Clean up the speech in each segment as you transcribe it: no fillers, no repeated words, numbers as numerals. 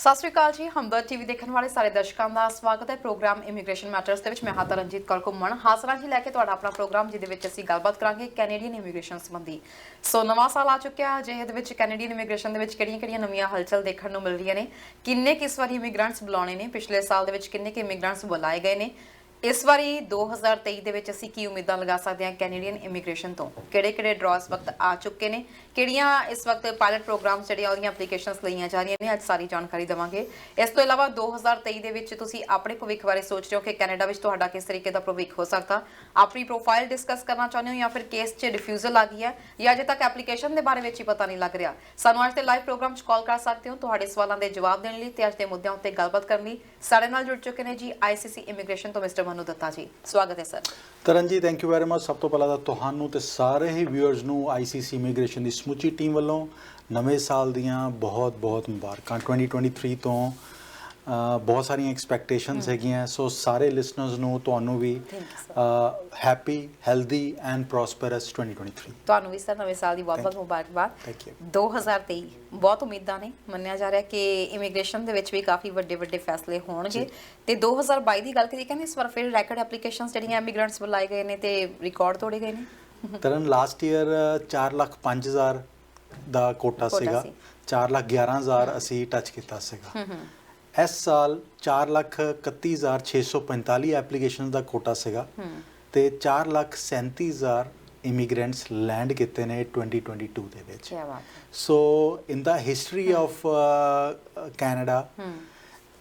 ਸਤਿ ਸ਼੍ਰੀ ਅਕਾਲ ਜੀ। ਹਮਦਰਦ ਟੀਵੀ ਦੇਖਣ ਵਾਲੇ ਸਾਰੇ ਦਰਸ਼ਕਾਂ ਦਾ ਸਵਾਗਤ ਹੈ ਪ੍ਰੋਗਰਾਮ ਇਮੀਗ੍ਰੇਸ਼ਨ ਮੈਟਰਸ ਦੇ ਵਿੱਚ। ਮੈਂ ਹਾਂ ਤਰਨਜੀਤ ਕੌਰ ਘੁੰਮਣ ਹਾਜ਼ਰਾਂ ਜੀ ਲੈ ਕੇ ਤੁਹਾਡਾ ਆਪਣਾ ਪ੍ਰੋਗਰਾਮ, ਜਿਹਦੇ ਵਿੱਚ ਅਸੀਂ ਗੱਲਬਾਤ ਕਰਾਂਗੇ ਕੈਨੇਡੀਅਨ ਇਮੀਗ੍ਰੇਸ਼ਨ ਸੰਬੰਧੀ। ਸੋ ਨਵਾਂ ਸਾਲ ਆ ਚੁੱਕਿਆ ਹੈ, ਜਿਹਦੇ ਵਿੱਚ ਕੈਨੇਡੀਅਨ ਇਮੀਗ੍ਰੇਸ਼ਨ ਦੇ ਵਿੱਚ ਕਿਹੜੀਆਂ ਨਵੀਆਂ ਹਲਚਲ ਦੇਖਣ ਨੂੰ ਮਿਲ ਰਹੀਆਂ ਨੇ, ਕਿੰਨੇ ਕਿਸ ਵਾਰੀ ਇਮੀਗ੍ਰੈਂਟਸ ਬੁਲਾਉਣੇ ਨੇ, ਪਿਛਲੇ ਸਾਲ ਦੇ ਵਿੱਚ ਕਿੰਨੇ ਕਿ ਇਮੀਗ੍ਰੈਂਟਸ ਬੁਲਾਏ ਗਏ ਨੇ, ਇਸ ਵਾਰੀ 2023 ਦੇ ਵਿੱਚ ਅਸੀਂ ਕੀ ਉਮੀਦਾਂ ਲਗਾ ਸਕਦੇ ਹਾਂ ਕੈਨੇਡੀਅਨ ਇਮੀਗ੍ਰੇਸ਼ਨ ਤੋਂ, ਕਿਹੜੇ ਡਰਾਅ ਇਸ ਵਕਤ ਆ ਚੁੱਕੇ ਨੇ, ਕਿਹੜੀਆਂ ਇਸ ਵਕਤ ਪਾਇਲਟ ਪ੍ਰੋਗਰਾਮਸ ਜਿਹੜੀਆਂ ਉਹਦੀਆਂ ਐਪਲੀਕੇਸ਼ਨਸ ਲਈਆਂ ਜਾ ਰਹੀਆਂ ਨੇ, ਅੱਜ ਸਾਰੀ ਜਾਣਕਾਰੀ ਦੇਵਾਂਗੇ। ਇਸ ਤੋਂ ਇਲਾਵਾ 2023 ਦੇ ਵਿੱਚ ਤੁਸੀਂ ਆਪਣੇ ਭਵਿੱਖ ਬਾਰੇ ਸੋਚ ਰਹੇ ਹੋ ਕਿ ਕੈਨੇਡਾ ਵਿੱਚ ਤੁਹਾਡਾ ਕਿਸ ਤਰੀਕੇ ਦਾ ਭਵਿੱਖ ਹੋ ਸਕਦਾ, ਆਪਣੀ ਪ੍ਰੋਫਾਈਲ ਡਿਸਕਸ ਕਰਨਾ ਚਾਹੁੰਦੇ ਹੋ, ਜਾਂ ਫਿਰ ਕੇਸ 'ਚ ਰਿਫਿਊਜ਼ਲ ਆ ਗਈ ਹੈ, ਜਾਂ ਅਜੇ ਤੱਕ ਐਪਲੀਕੇਸ਼ਨ ਦੇ ਬਾਰੇ ਵਿੱਚ ਹੀ ਪਤਾ ਨਹੀਂ ਲੱਗ ਰਿਹਾ, ਸਾਨੂੰ ਅੱਜ ਦੇ ਲਾਈਵ ਪ੍ਰੋਗਰਾਮ 'ਚ ਕਾਲ ਕਰ ਸਕਦੇ ਹੋ ਤੁਹਾਡੇ ਸਵਾਲਾਂ ਦੇ ਜਵਾਬ ਦੇਣ ਲਈ ਤੇ ਅੱਜ ਦੇ ਮੁੱਦਿਆਂ ਉੱਤੇ ਗੱਲਬਾਤ ਕਰਨ ਲਈ। ਸਾਡੇ ਨਾਲ ਜੁੜ ਚੁੱਕੇ ਨੇ ਜੀ ICC ਇਮੀਗ੍ਰੇਸ਼ਨ ਤੋਂ ਮਿਸਟਰ ਮਨੂ ਦੱਤਾ ਜੀ। ਸਵਾਗਤ ਹੈ ਸਰ। ਤਰਨ ਜੀ, ਥੈਂਕ ਯੂ ਵੈਰੀ ਮਚ। ਸਭ ਤੋਂ ਪਹਿਲਾਂ ਤਾਂ ਤੁਹਾਨੂੰ ਤੇ ਸਾਰੇ ਹੀ ਵਿਊਅਰਸ ਨੂੰ ICC ਇਮੀਗ੍ਰੇਸ਼ਨ ਦੀ ਸਮੁੱਚੀ ਟੀਮ ਵੱਲੋਂ ਨਵੇਂ ਸਾਲ ਦੀਆਂ ਬਹੁਤ ਮੁਬਾਰਕਾਂ। 2023 ਤੋਂ ਬਹੁਤ ਸਾਰੀਆਂ ਐਕਸਪੈਕਟੇਸ਼ਨਸ ਹੈਗੀਆਂ, ਸੋ ਸਾਰੇ ਲਿਸਨਰਸ ਨੂੰ, ਤੁਹਾਨੂੰ ਵੀ ਹੈਪੀ, ਹੈਲਦੀ ਐਂਡ ਪ੍ਰੋਸਪਰਸ 2023। ਤੁਹਾਨੂੰ ਵੀ ਸਰ ਨਵੇਂ ਸਾਲ ਦੀ ਬਹੁਤ ਮੁਬਾਰਕਬਾਦ। Thank you. 2023 ਬਹੁਤ ਉਮੀਦਾਂ ਨੇ, ਮੰਨਿਆ ਜਾ ਰਿਹਾ ਕਿ ਇਮੀਗ੍ਰੇਸ਼ਨ ਦੇ ਵਿੱਚ ਵੀ ਕਾਫੀ ਵੱਡੇ ਫੈਸਲੇ ਹੋਣਗੇ ਤੇ 2022 ਦੀ ਗੱਲ ਕਰੀ ਕਹਿੰਦੇ ਇਸ ਵਾਰ ਫਿਰ ਰੈਕੋਰਡ ਐਪਲੀਕੇਸ਼ਨਸ ਜਿਹੜੀਆਂ ਇਮੀਗ੍ਰੈਂਟਸ ਬੁਲਾਏ ਗਏ ਨੇ ਤੇ ਰਿਕਾਰਡ ਤੋੜੇ ਗਏ ਨੇ। ਤਰਨ, ਲਾਸਟ ਈਅਰ 4,05,000 ਦਾ ਕੋਟਾ ਸੀਗਾ, 4,11,000 ਅਸੀਂ ਟੱਚ ਕੀਤਾ ਸੀਗਾ। ਇਸ ਸਾਲ 4,31,645 ਐਪਲੀਕੇਸ਼ਨ ਦਾ ਕੋਟਾ ਸੀਗਾ ਤੇ 4,37,000 ਇਮੀਗ੍ਰੈਂਟਸ ਲੈਂਡ ਕੀਤੇ ਨੇ 2022 ਦੇ ਵਿੱਚ। ਸੋ ਇਨ ਦਾ ਹਿਸਟਰੀ ਆਫ ਕੈਨੇਡਾ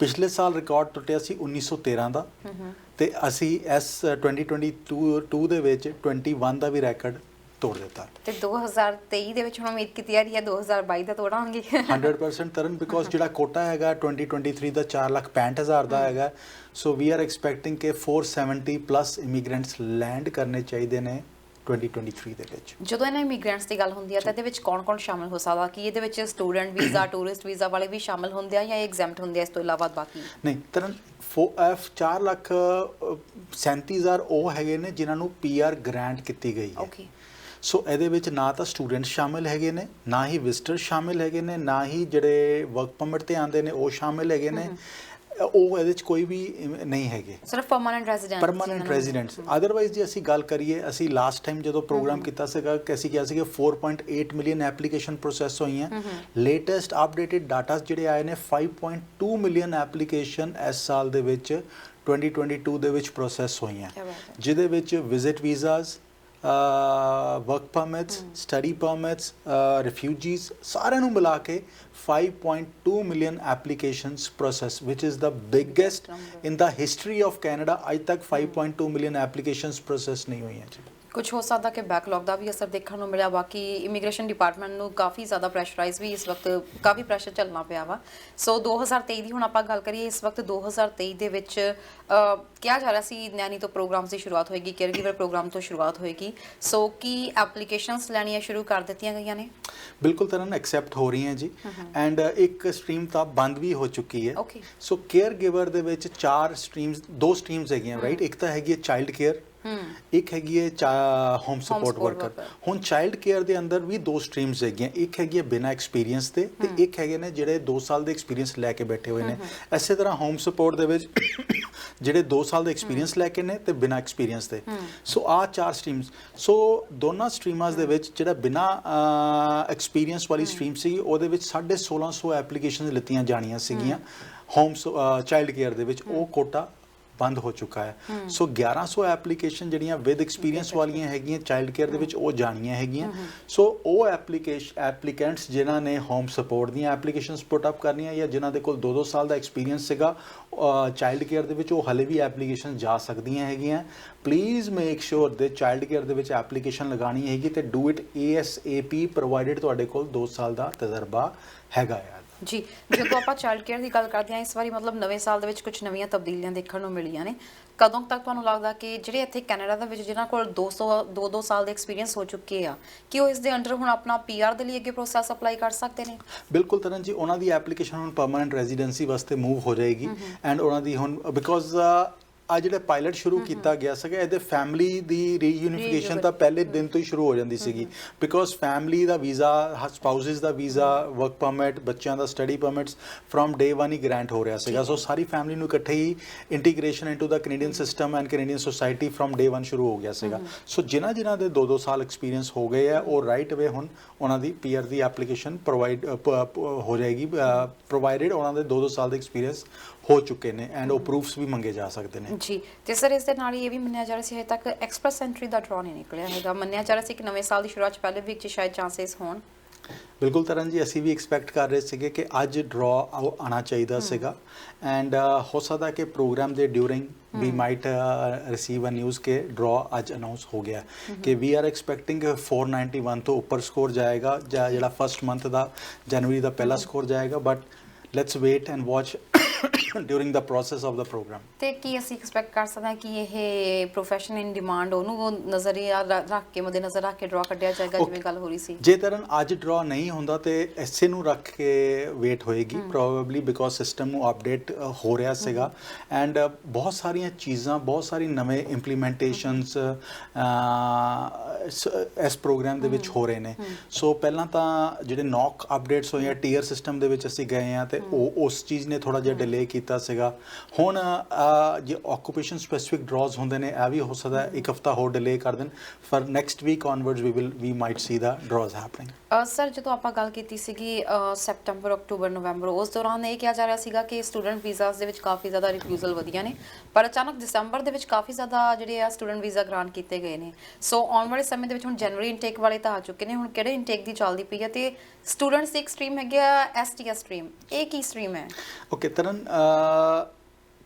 ਪਿਛਲੇ ਸਾਲ ਰਿਕਾਰਡ ਟੁੱਟਿਆ ਸੀ 1913 ਦਾ ਤੇ ਅਸੀਂ ਇਸ 2022 ਦੇ ਵਿੱਚ 21 ਦਾ ਵੀ ਰੈਕੋਰਡ ਤੋੜ ਦਿੱਤਾ ਤੇ 2023 ਦੇ ਵਿੱਚ ਹੁਣ ਉਮੀਦ ਕੀਤੀ ਜਾ ਰਹੀ ਹੈ 2022 ਦਾ ਤੋੜਾਂਗੇ 100% ਤਰਨ, ਬਿਕੋਜ਼ ਜਿਹੜਾ ਕੋਟਾ ਹੈਗਾ 2023 ਦਾ 4,65,000 ਦਾ ਹੈਗਾ। ਸੋ ਵੀ ਆਰ ਐਕਸਪੈਕਟਿੰਗ ਕਿ 470 ਪਲੱਸ ਇਮੀਗ੍ਰੈਂਟਸ ਲੈਂਡ ਕਰਨੇ ਚਾਹੀਦੇ ਨੇ 2023 ਦੇ ਵਿੱਚ। ਜਦੋਂ ਇਹਨਾਂ ਇਮੀਗ੍ਰੈਂਟਸ ਦੀ ਗੱਲ ਹੁੰਦੀ ਹੈ ਤਾਂ ਇਹਦੇ ਵਿੱਚ ਕੌਣ ਸ਼ਾਮਲ ਹੋ ਸਕਦਾ? ਕਿ ਇਹਦੇ ਵਿੱਚ ਸਟੂਡੈਂਟ ਵੀਜ਼ਾ, ਟੂਰਿਸਟ ਵੀਜ਼ਾ ਵਾਲੇ ਵੀ ਸ਼ਾਮਲ ਹੁੰਦੇ ਆ ਜਾਂ ਐਗਜ਼ੈਂਪਟ ਹੁੰਦੇ ਆ, ਇਸ ਤੋਂ ਇਲਾਵਾ ਬਾਕੀ? ਨਹੀਂ ਤਰਨ, 4,37,000 ਉਹ ਹੈਗੇ ਨੇ ਜਿਨ੍ਹਾਂ ਨੂੰ PR ਗ੍ਰਾਂਟ ਕੀਤੀ ਗਈ ਹੈ। ਓਕੇ। ਸੋ ਇਹਦੇ ਵਿੱਚ ਨਾ ਤਾਂ ਸਟੂਡੈਂਟ ਸ਼ਾਮਿਲ ਹੈਗੇ ਨੇ, ਨਾ ਹੀ ਵਿਜ਼ਟਰ ਸ਼ਾਮਿਲ ਹੈਗੇ ਨੇ, ਨਾ ਹੀ ਜਿਹੜੇ ਵਰਕ ਪਰਮਿਟ ਤੇ ਆਉਂਦੇ ਨੇ ਉਹ ਸ਼ਾਮਿਲ ਹੈਗੇ ਨੇ। ਉਹ ਇਹਦੇ ਵਿੱਚ ਕੋਈ ਵੀ ਨਹੀਂ ਹੈਗੇ, ਸਿਰਫ ਪਰਮਾਨੈਂਟ ਰੈਜ਼ੀਡੈਂਟਸ। ਅਦਰਵਾਈਜ਼ ਜੇ ਅਸੀਂ ਗੱਲ ਕਰੀਏ, ਅਸੀਂ ਲਾਸਟ ਟਾਈਮ ਜਦੋਂ ਪ੍ਰੋਗਰਾਮ ਕੀਤਾ ਸੀਗਾ ਕਿ ਅਸੀਂ ਕਿਹਾ ਸੀ ਕਿ 4.8 ਮਿਲੀਅਨ ਐਪਲੀਕੇਸ਼ਨ ਪ੍ਰੋਸੈਸ ਹੋਈਆਂ। ਲੇਟੈਸਟ ਅਪਡੇਟਡ ਡਾਟਾ ਜਿਹੜੇ ਆਏ ਨੇ 5.2 ਮਿਲੀਅਨ ਐਪਲੀਕੇਸ਼ਨ ਇਸ ਸਾਲ ਦੇ ਵਿੱਚ 2022 ਦੇ ਵਿੱਚ ਪ੍ਰੋਸੈਸ ਹੋਈਆਂ, ਜਿਹਦੇ ਵਿੱਚ visit visas, work permits, study permits, refugees, ਸਾਰਿਆਂ ਨੂੰ ਮਿਲਾ ਕੇ 5.2 million applications process, which is the biggest in the history of Canada. ਅੱਜ ਤੱਕ 5.2 ਮਿਲੀਅਨ ਐਪਲੀਕੇਸ਼ਨਸ ਪ੍ਰੋਸੈਸ ਨਹੀਂ ਹੋਈਆਂ ਜੀ। ਕੁਝ ਹੋ ਸਕਦਾ ਕਿ ਬੈਕਲੌਗ ਦਾ ਵੀ ਅਸਰ ਦੇਖਣ ਨੂੰ ਮਿਲਿਆ। ਬਾਕੀ ਇਮੀਗ੍ਰੇਸ਼ਨ ਡਿਪਾਰਟਮੈਂਟ ਨੂੰ ਕਾਫੀ ਜ਼ਿਆਦਾ ਪ੍ਰੈਸ਼ਰਾਈਜ਼ ਵੀ ਇਸ ਵਕਤ, ਕਾਫੀ ਪ੍ਰੈਸ਼ਰ ਚੱਲਣਾ ਪਿਆ ਵਾ। ਸੋ 2023 ਦੀ ਹੁਣ ਆਪਾਂ ਗੱਲ ਕਰੀਏ, ਇਸ ਵਕਤ 2023 ਦੇ ਵਿੱਚ ਕਿਹਾ ਜਾ ਰਿਹਾ ਸੀ ਨੈਨੀ ਤੋਂ ਪ੍ਰੋਗਰਾਮਸ ਦੀ ਸ਼ੁਰੂਆਤ ਹੋਏਗੀ, ਕੇਅਰ ਗਿਵਰ ਪ੍ਰੋਗਰਾਮ ਤੋਂ ਸ਼ੁਰੂਆਤ ਹੋਏਗੀ। ਸੋ ਕੀ ਐਪਲੀਕੇਸ਼ਨਸ ਲੈਣੀਆਂ ਸ਼ੁਰੂ ਕਰ ਦਿੱਤੀਆਂ ਗਈਆਂ ਨੇ? ਬਿਲਕੁਲ ਤਰ੍ਹਾਂ ਐਕਸੈਪਟ ਹੋ ਰਹੀਆਂ ਜੀ, ਐਂਡ ਇੱਕ ਸਟਰੀਮ ਤਾਂ ਬੰਦ ਵੀ ਹੋ ਚੁੱਕੀ ਹੈ। ਸੋ ਕੇਅਰ ਗਿਵਰ ਦੇ ਵਿੱਚ 2 ਸਟਰੀਮਸ ਹੈਗੀਆਂ, ਰਾਈਟ। ਇੱਕ ਤਾਂ ਹੈਗੀ ਹੈ ਚਾਈਲਡ ਕੇਅਰ, ਇੱਕ ਹੈਗੀ ਹੈ ਹੋਮ ਸਪੋਰਟ ਵਰਕਰ। ਹੁਣ ਚਾਈਲਡ ਕੇਅਰ ਦੇ ਅੰਦਰ ਵੀ 2 ਸਟਰੀਮਸ ਹੈਗੀਆਂ, ਇੱਕ ਹੈਗੀ ਹੈ ਬਿਨਾਂ ਐਕਸਪੀਰੀਅੰਸ ਦੇ ਤੇ ਇੱਕ ਹੈਗੇ ਨੇ ਜਿਹੜੇ 2 ਸਾਲ ਦੇ ਐਕਸਪੀਰੀਅੰਸ ਲੈ ਕੇ ਬੈਠੇ ਹੋਏ ਨੇ। ਇਸੇ ਤਰ੍ਹਾਂ ਹੋਮ ਸਪੋਰਟ ਦੇ ਵਿੱਚ ਜਿਹੜੇ 2 ਸਾਲ ਦੇ ਐਕਸਪੀਰੀਅੰਸ ਲੈ ਕੇ ਨੇ ਤੇ ਬਿਨਾਂ ਐਕਸਪੀਰੀਅੰਸ ਦੇ। ਸੋ ਆਹ 4 ਸਟਰੀਮਸ। ਸੋ ਦੋਨਾਂ ਸਟਰੀਮਾਂ ਦੇ ਵਿੱਚ ਜਿਹੜਾ ਬਿਨਾਂ ਐਕਸਪੀਰੀਅੰਸ ਵਾਲੀ ਸਟਰੀਮ ਸੀ, ਉਹਦੇ ਵਿੱਚ 1650 ਐਪਲੀਕੇਸ਼ਨ ਲਿੱਤੀਆਂ ਜਾਣੀਆਂ ਸੀਗੀਆਂ ਹੋਮ ਚਾਈਲਡ ਕੇਅਰ ਦੇ ਵਿੱਚ। ਉਹ ਕੋਟਾ ਬੰਦ ਹੋ ਚੁੱਕਾ ਹੈ। ਸੋ 1100 ਐਪਲੀਕੇਸ਼ਨ ਜਿਹੜੀਆਂ ਵਿਦ ਐਕਸਪੀਰੀਅੰਸ ਵਾਲੀਆਂ ਹੈਗੀਆਂ ਚਾਈਲਡ ਕੇਅਰ ਦੇ ਵਿੱਚ, ਉਹ ਜਾਣੀਆਂ ਹੈਗੀਆਂ। ਸੋ ਉਹ ਐਪਲੀਕੈਂਟਸ ਜਿਨ੍ਹਾਂ ਨੇ ਹੋਮ ਸਪੋਰਟ ਦੀਆਂ ਐਪਲੀਕੇਸ਼ਨਸ ਪੁੱਟ ਅਪ ਕਰਨੀਆਂ ਜਾਂ ਜਿਨ੍ਹਾਂ ਦੇ ਕੋਲ 2-2 ਸਾਲ ਦਾ ਐਕਸਪੀਰੀਅੰਸ ਸੀਗਾ ਚਾਈਲਡ ਕੇਅਰ ਦੇ ਵਿੱਚ, ਉਹ ਹਲੇ ਵੀ ਐਪਲੀਕੇਸ਼ਨ ਜਾ ਸਕਦੀਆਂ ਹੈਗੀਆਂ। ਪਲੀਜ਼ ਮੇਕ ਸ਼ੋਰ ਦੇ ਚਾਈਲਡ ਕੇਅਰ ਦੇ ਵਿੱਚ ਐਪਲੀਕੇਸ਼ਨ ਲਗਾਉਣੀ ਹੈਗੀ ਤੇ ਡੂ ਇਟ ASAP, ਪ੍ਰੋਵਾਈਡਡ ਤੁਹਾਡੇ ਕੋਲ 2 ਸਾਲ ਦਾ ਤਜਰਬਾ ਹੈਗਾ ਆ ਜੀ। ਜਦੋਂ ਆਪਾਂ ਚਾਈਲਡ ਕੇਅਰ ਦੀ ਗੱਲ ਕਰਦੇ ਹਾਂ, ਇਸ ਵਾਰੀ ਮਤਲਬ ਨਵੇਂ ਸਾਲ ਦੇ ਵਿੱਚ ਕੁਝ ਨਵੀਆਂ ਤਬਦੀਲੀਆਂ ਦੇਖਣ ਨੂੰ ਮਿਲੀਆਂ ਨੇ। ਕਦੋਂ ਤੱਕ ਤੁਹਾਨੂੰ ਲੱਗਦਾ ਕਿ ਜਿਹੜੇ ਇੱਥੇ ਕੈਨੇਡਾ ਦੇ ਵਿੱਚ ਜਿਨ੍ਹਾਂ ਕੋਲ 2 ਸਾਲ ਦੇ ਐਕਸਪੀਰੀਅੰਸ ਹੋ ਚੁੱਕੇ ਆ, ਕਿ ਉਹ ਇਸ ਦੇ ਅੰਡਰ ਹੁਣ ਆਪਣਾ PR ਦੇ ਲਈ ਅੱਗੇ ਪ੍ਰੋਸੈਸ ਅਪਲਾਈ ਕਰ ਸਕਦੇ ਨੇ? ਬਿਲਕੁਲ ਤਰਨ ਜੀ, ਉਹਨਾਂ ਦੀ ਐਪਲੀਕੇਸ਼ਨ ਹੁਣ ਪਰਮਾਨੈਂਟ ਰੈਜ਼ੀਡੈਂਸੀ ਵਾਸਤੇ ਮੂਵ ਹੋ ਜਾਏਗੀ। ਐਂਡ ਉਹਨਾਂ ਦੀ ਹੁਣ ਬਿਕੋਜ਼ ਆ ਜਿਹੜਾ ਪਾਇਲਟ ਸ਼ੁਰੂ ਕੀਤਾ ਗਿਆ ਸੀਗਾ ਇਹਦੇ ਫੈਮਿਲੀ ਦੀ ਰੀਯੂਨੀਫਿਕੇਸ਼ਨ ਤਾਂ ਪਹਿਲੇ ਦਿਨ ਤੋਂ ਹੀ ਸ਼ੁਰੂ ਹੋ ਜਾਂਦੀ ਸੀਗੀ ਬਿਕੋਜ਼ ਫੈਮਿਲੀ ਦਾ ਵੀਜ਼ਾ ਸਪਾਊਸਸ ਦਾ ਵੀਜ਼ਾ ਵਰਕ ਪਰਮਿਟ ਬੱਚਿਆਂ ਦਾ ਸਟੱਡੀ ਪਰਮਿਟਸ ਫਰਮ ਡੇ 1 ਹੀ ਗ੍ਰਾਂਟ ਹੋ ਰਿਹਾ ਸੀਗਾ ਸੋ ਸਾਰੀ ਫੈਮਿਲੀ ਨੂੰ ਇਕੱਠੇ ਹੀ integration into the Canadian system and Canadian society from day 1 ਸ਼ੁਰੂ ਹੋ ਗਿਆ ਸੀਗਾ ਸੋ ਜਿਨ੍ਹਾਂ ਦੇ 2-2 ਸਾਲ ਐਕਸਪੀਰੀਅੰਸ ਹੋ ਗਏ ਆ ਉਹ ਰਾਈਟ ਅਵੇ ਹੁਣ ਉਹਨਾਂ ਦੀ ਪੀਆਰ ਦੀ ਐਪਲੀਕੇਸ਼ਨ ਪ੍ਰੋਵਾਈਡ ਹੋ ਜਾਏਗੀ ਪ੍ਰੋਵਾਈਡਡ ਉਹਨਾਂ ਦੇ 2-2 ਸਾਲ ਦੇ ਐਕਸਪੀਰੀਅੰਸ ਹੋ ਚੁੱਕੇ ਨੇ ਐਂਡ ਉਹ ਪ੍ਰੂਫਸ ਵੀ ਮੰਗੇ ਜਾ ਸਕਦੇ ਨੇ ਜੀ ਤੇ ਸਰ ਇਸ ਦੇ ਨਾਲ ਹੀ ਇਹ ਵੀ ਮੰਨਿਆ ਜਾ ਰਿਹਾ ਸੀ ਹਜੇ ਤੱਕ ਐਕਸਪ੍ਰੈਸ ਐਂਟਰੀ ਦਾ ਡਰਾ ਨਹੀਂ ਨਿਕਲਿਆ ਹੈਗਾ ਮੰਨਿਆ ਜਾ ਰਿਹਾ ਸੀ ਕਿ ਨਵੇਂ ਸਾਲ ਦੀ ਸ਼ੁਰੂਆਤ 'ਚ ਪਹਿਲੇ ਵੀਕ 'ਚ ਸ਼ਾਇਦ ਚਾਂਸਸ ਹੋਣ ਬਿਲਕੁਲ ਤਰਨ ਜੀ ਅਸੀਂ ਵੀ ਐਕਸਪੈਕਟ ਕਰ ਰਹੇ ਸੀਗੇ ਕਿ ਅੱਜ ਡਰਾ ਆਉਣਾ ਚਾਹੀਦਾ ਸੀਗਾ ਐਂਡ ਹੋ ਸਕਦਾ ਕਿ ਪ੍ਰੋਗਰਾਮ ਦੇ during we might receive a news के draw आज अनाउंस हो गया कि we are expecting 491 तो ऊपर स्कोर जाएगा ਜਿਹੜਾ फर्स्ट मंथ ਦਾ जनवरी ਦਾ ਪਹਿਲਾ ਸਕੋਰ ਜਾਏਗਾ but let's wait and watch during the process of the program ਤੇ ਕੀ ਅਸੀਂ ਐਕਸਪੈਕਟ ਕਰ ਸਕਦੇ ਹਾਂ ਕਿ ਇਹ ਪ੍ਰੋਫੈਸ਼ਨ ਇਨ ਡਿਮਾਂਡ ਉਹਨੂੰ ਨਜ਼ਰੀਆ ਰੱਖ ਕੇ ਮੱਦੇ ਨਜ਼ਰ ਰੱਖ ਕੇ ਡਰਾ ਕੱਢਿਆ ਜਾਏਗਾ ਜਿਵੇਂ ਗੱਲ ਹੋ ਰਹੀ ਸੀ ਜੇ ਤਰਨ ਅੱਜ ਡਰਾ ਨਹੀਂ ਹੁੰਦਾ ਤੇ ਐਸੇ ਨੂੰ ਰੱਖ ਕੇ ਵੇਟ ਹੋਏਗੀ ਪ੍ਰੋਬੇਬਲੀ ਬਿਕੋਜ਼ ਸਿਸਟਮ ਨੂੰ ਅਪਡੇਟ ਹੋ ਰਿਹਾ ਸੀਗਾ ਐਂਡ ਬਹੁਤ ਸਾਰੀਆਂ ਚੀਜ਼ਾਂ ਬਹੁਤ ਸਾਰੀ ਨਵੇਂ ਇੰਪਲੀਮੈਂਟੇਸ਼ਨਸ ਇਸ ਪ੍ਰੋਗਰਾਮ ਦੇ ਵਿੱਚ ਹੋ ਰਹੇ ਨੇ ਸੋ ਪਹਿਲਾਂ ਤਾਂ ਜਿਹੜੇ ਨੌਕ ਅਪਡੇਟਸ ਹੋਏ ਆ ਟੀਅਰ ਸਿਸਟਮ ਦੇ ਵਿੱਚ ਅਸੀਂ ਗਏ ਆ ਤੇ ਉਹ ਉਸ ਚੀਜ਼ ਨੇ ਥੋੜਾ ਜਿਹਾ ਡਿਲੇ ਕੀਤਾ ਸੀਗਾ ਹੁਣ ਜੇ ਆਕੂਪੇਸ਼ਨ ਸਪੈਸਿਫਿਕ ਡਰਾਜ਼ ਹੁੰਦੇ ਨੇ ਇਹ ਵੀ ਹੋ ਸਕਦਾ ਇੱਕ ਹਫਤਾ ਹੋਰ ਡਿਲੇ ਕਰ ਦੇਣ for next week onwards we might see the draws happening sir ਜਦੋਂ ਆਪਾਂ ਗੱਲ ਕੀਤੀ ਸੀਗੀ ਸੈਪਟੈਂਬਰ ਅਕਤੂਬਰ ਨਵੰਬਰ ਉਸ ਦੌਰਾਨ ਇਹ ਕਿਹਾ ਜਾ ਰਿਹਾ ਸੀਗਾ ਕਿ ਸਟੂਡੈਂਟ ਵੀਜ਼ਾਸ ਦੇ ਵਿੱਚ ਕਾਫੀ ਜ਼ਿਆਦਾ ਰਿਫਿਊਜ਼ਲ ਵਧੀਆਂ ਨੇ ਪਰ ਅਚਾਨਕ ਦਸੰਬਰ ਦੇ ਵਿੱਚ ਕਾਫੀ ਜ਼ਿਆਦਾ ਜਿਹੜੇ ਆ ਸਟੂਡੈਂਟ ਵੀਜ਼ਾ ਗ੍ਰਾਂਟ ਕੀਤੇ ਗਏ ਨੇ ਸੋ ਆਉਣ ਵਾਲੇ ਸਮੇਂ ਦੇ ਵਿੱਚ ਹੁਣ ਜਨਵਰੀ ਇਨਟੇਕ ਵਾਲੇ ਤਾਂ ਆ ਚੁੱਕੇ ਨੇ ਹੁਣ ਕਿਹੜੇ ਇਨਟੇਕ ਦੀ ਚੱਲਦੀ ਪਈ ਹੈ ਤੇ ਸਟੂਡੈਂਟਸ ਦੀ ਇੱਕ ਸਟਰੀਮ ਹੈਗੀ ਆ ਐਸਟੀਐਸ ਸਟਰੀਮ ਇਹ ਕੀ ਸਟਰੀਮ ਹੈ ਓਕੇ ਤਰਨ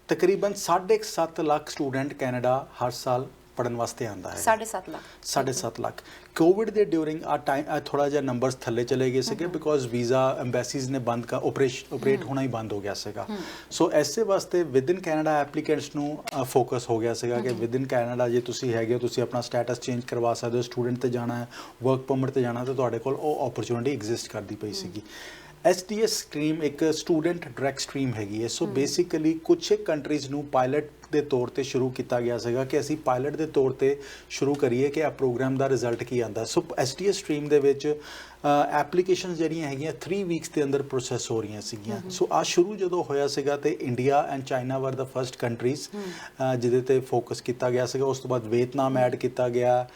ਤਕਰੀਬਨ 7.5 ਲੱਖ ਸਟੂਡੈਂਟ ਕੈਨੇਡਾ ਹਰ ਸਾਲ ਪੜਨ ਵਾਸਤੇ ਆਂਦਾ ਹੈ 7.5 ਲੱਖ 7.5 ਲੱਖ ਕੋਵਿਡ ਦੇ ਡਿਊਰਿੰਗ ਆ ਟਾਈਮ ਥੋੜਾ ਜਿਹਾ ਨੰਬਰਸ ਥੱਲੇ ਚਲੇ ਗਏ ਸੀਗੇ ਬਿਕੋਜ਼ ਵੀਜ਼ਾ ਐਮਬੈਸੀਜ਼ ਨੇ ਬੰਦ ਕਰ ਆਪਰੇਟ ਹੋਣਾ ਹੀ ਬੰਦ ਹੋ ਗਿਆ ਸੀਗਾ ਸੋ ਐਸੇ ਵਾਸਤੇ ਵਿਦ ਇਨ ਕੈਨੇਡਾ ਐਪਲੀਕੈਂਟਸ ਨੂੰ ਫੋਕਸ ਹੋ ਗਿਆ ਸੀਗਾ ਕਿ ਵਿਦ ਇਨ ਕੈਨੇਡਾ ਜੇ ਤੁਸੀਂ ਹੈਗੇ ਹੋ ਤੁਸੀਂ ਆਪਣਾ ਸਟੇਟਸ ਚੇਂਜ ਕਰਵਾ ਸਕਦੇ ਹੋ ਸਟੂਡੈਂਟ ਤੇ ਜਾਣਾ ਹੈ ਵਰਕ ਪਰਮਿਟ ਤੇ ਜਾਣਾ ਤੇ ਤੁਹਾਡੇ ਕੋਲ ਉਹ ਓਪਰਚੁਨਿਟੀ ਐਗਜ਼ਿਸਟ ਕਰਦੀ ਪਈ ਸੀਗੀ SDS ਸਟਰੀਮ ਇੱਕ ਸਟੂਡੈਂਟ ਡਾਇਰੈਕਟ ਸਟਰੀਮ ਹੈਗੀ ਹੈ ਸੋ ਬੇਸਿਕਲੀ ਕੁਝ ਕੰਟਰੀਜ਼ ਨੂੰ ਪਾਇਲਟ ਦੇ ਤੌਰ ਤੇ ਸ਼ੁਰੂ ਕੀਤਾ ਗਿਆ ਸੀਗਾ ਕਿ ਅਸੀਂ ਪਾਇਲਟ ਦੇ ਤੌਰ ਤੇ ਸ਼ੁਰੂ ਕਰੀਏ ਕਿ ਆ ਪ੍ਰੋਗਰਾਮ ਦਾ ਰਿਜ਼ਲਟ ਕੀ ਆਂਦਾ ਸੋ SDS ਸਟਰੀਮ ਦੇ ਵਿੱਚ ਐਪਲੀਕੇਸ਼ਨਸ ਜਿਹੜੀਆਂ ਹੈਗੀਆਂ 3 ਵੀਕਸ ਦੇ ਅੰਦਰ ਪ੍ਰੋਸੈਸ ਹੋ ਰਹੀਆਂ ਸੀਗੀਆਂ ਸੋ ਆ ਸ਼ੁਰੂ ਜਦੋਂ ਹੋਇਆ ਸੀਗਾ ਤੇ ਇੰਡੀਆ ਐਂਡ ਚਾਈਨਾ ਵਰ ਦਾ ਫਰਸਟ ਕੰਟਰੀਜ਼ ਜਿਹਦੇ ਤੇ ਫੋਕਸ ਕੀਤਾ ਗਿਆ ਸੀਗਾ ਉਸ ਤੋਂ ਬਾਅਦ ਵੀਅਤਨਾਮ ਐਡ ਕੀਤਾ ਗਿਆ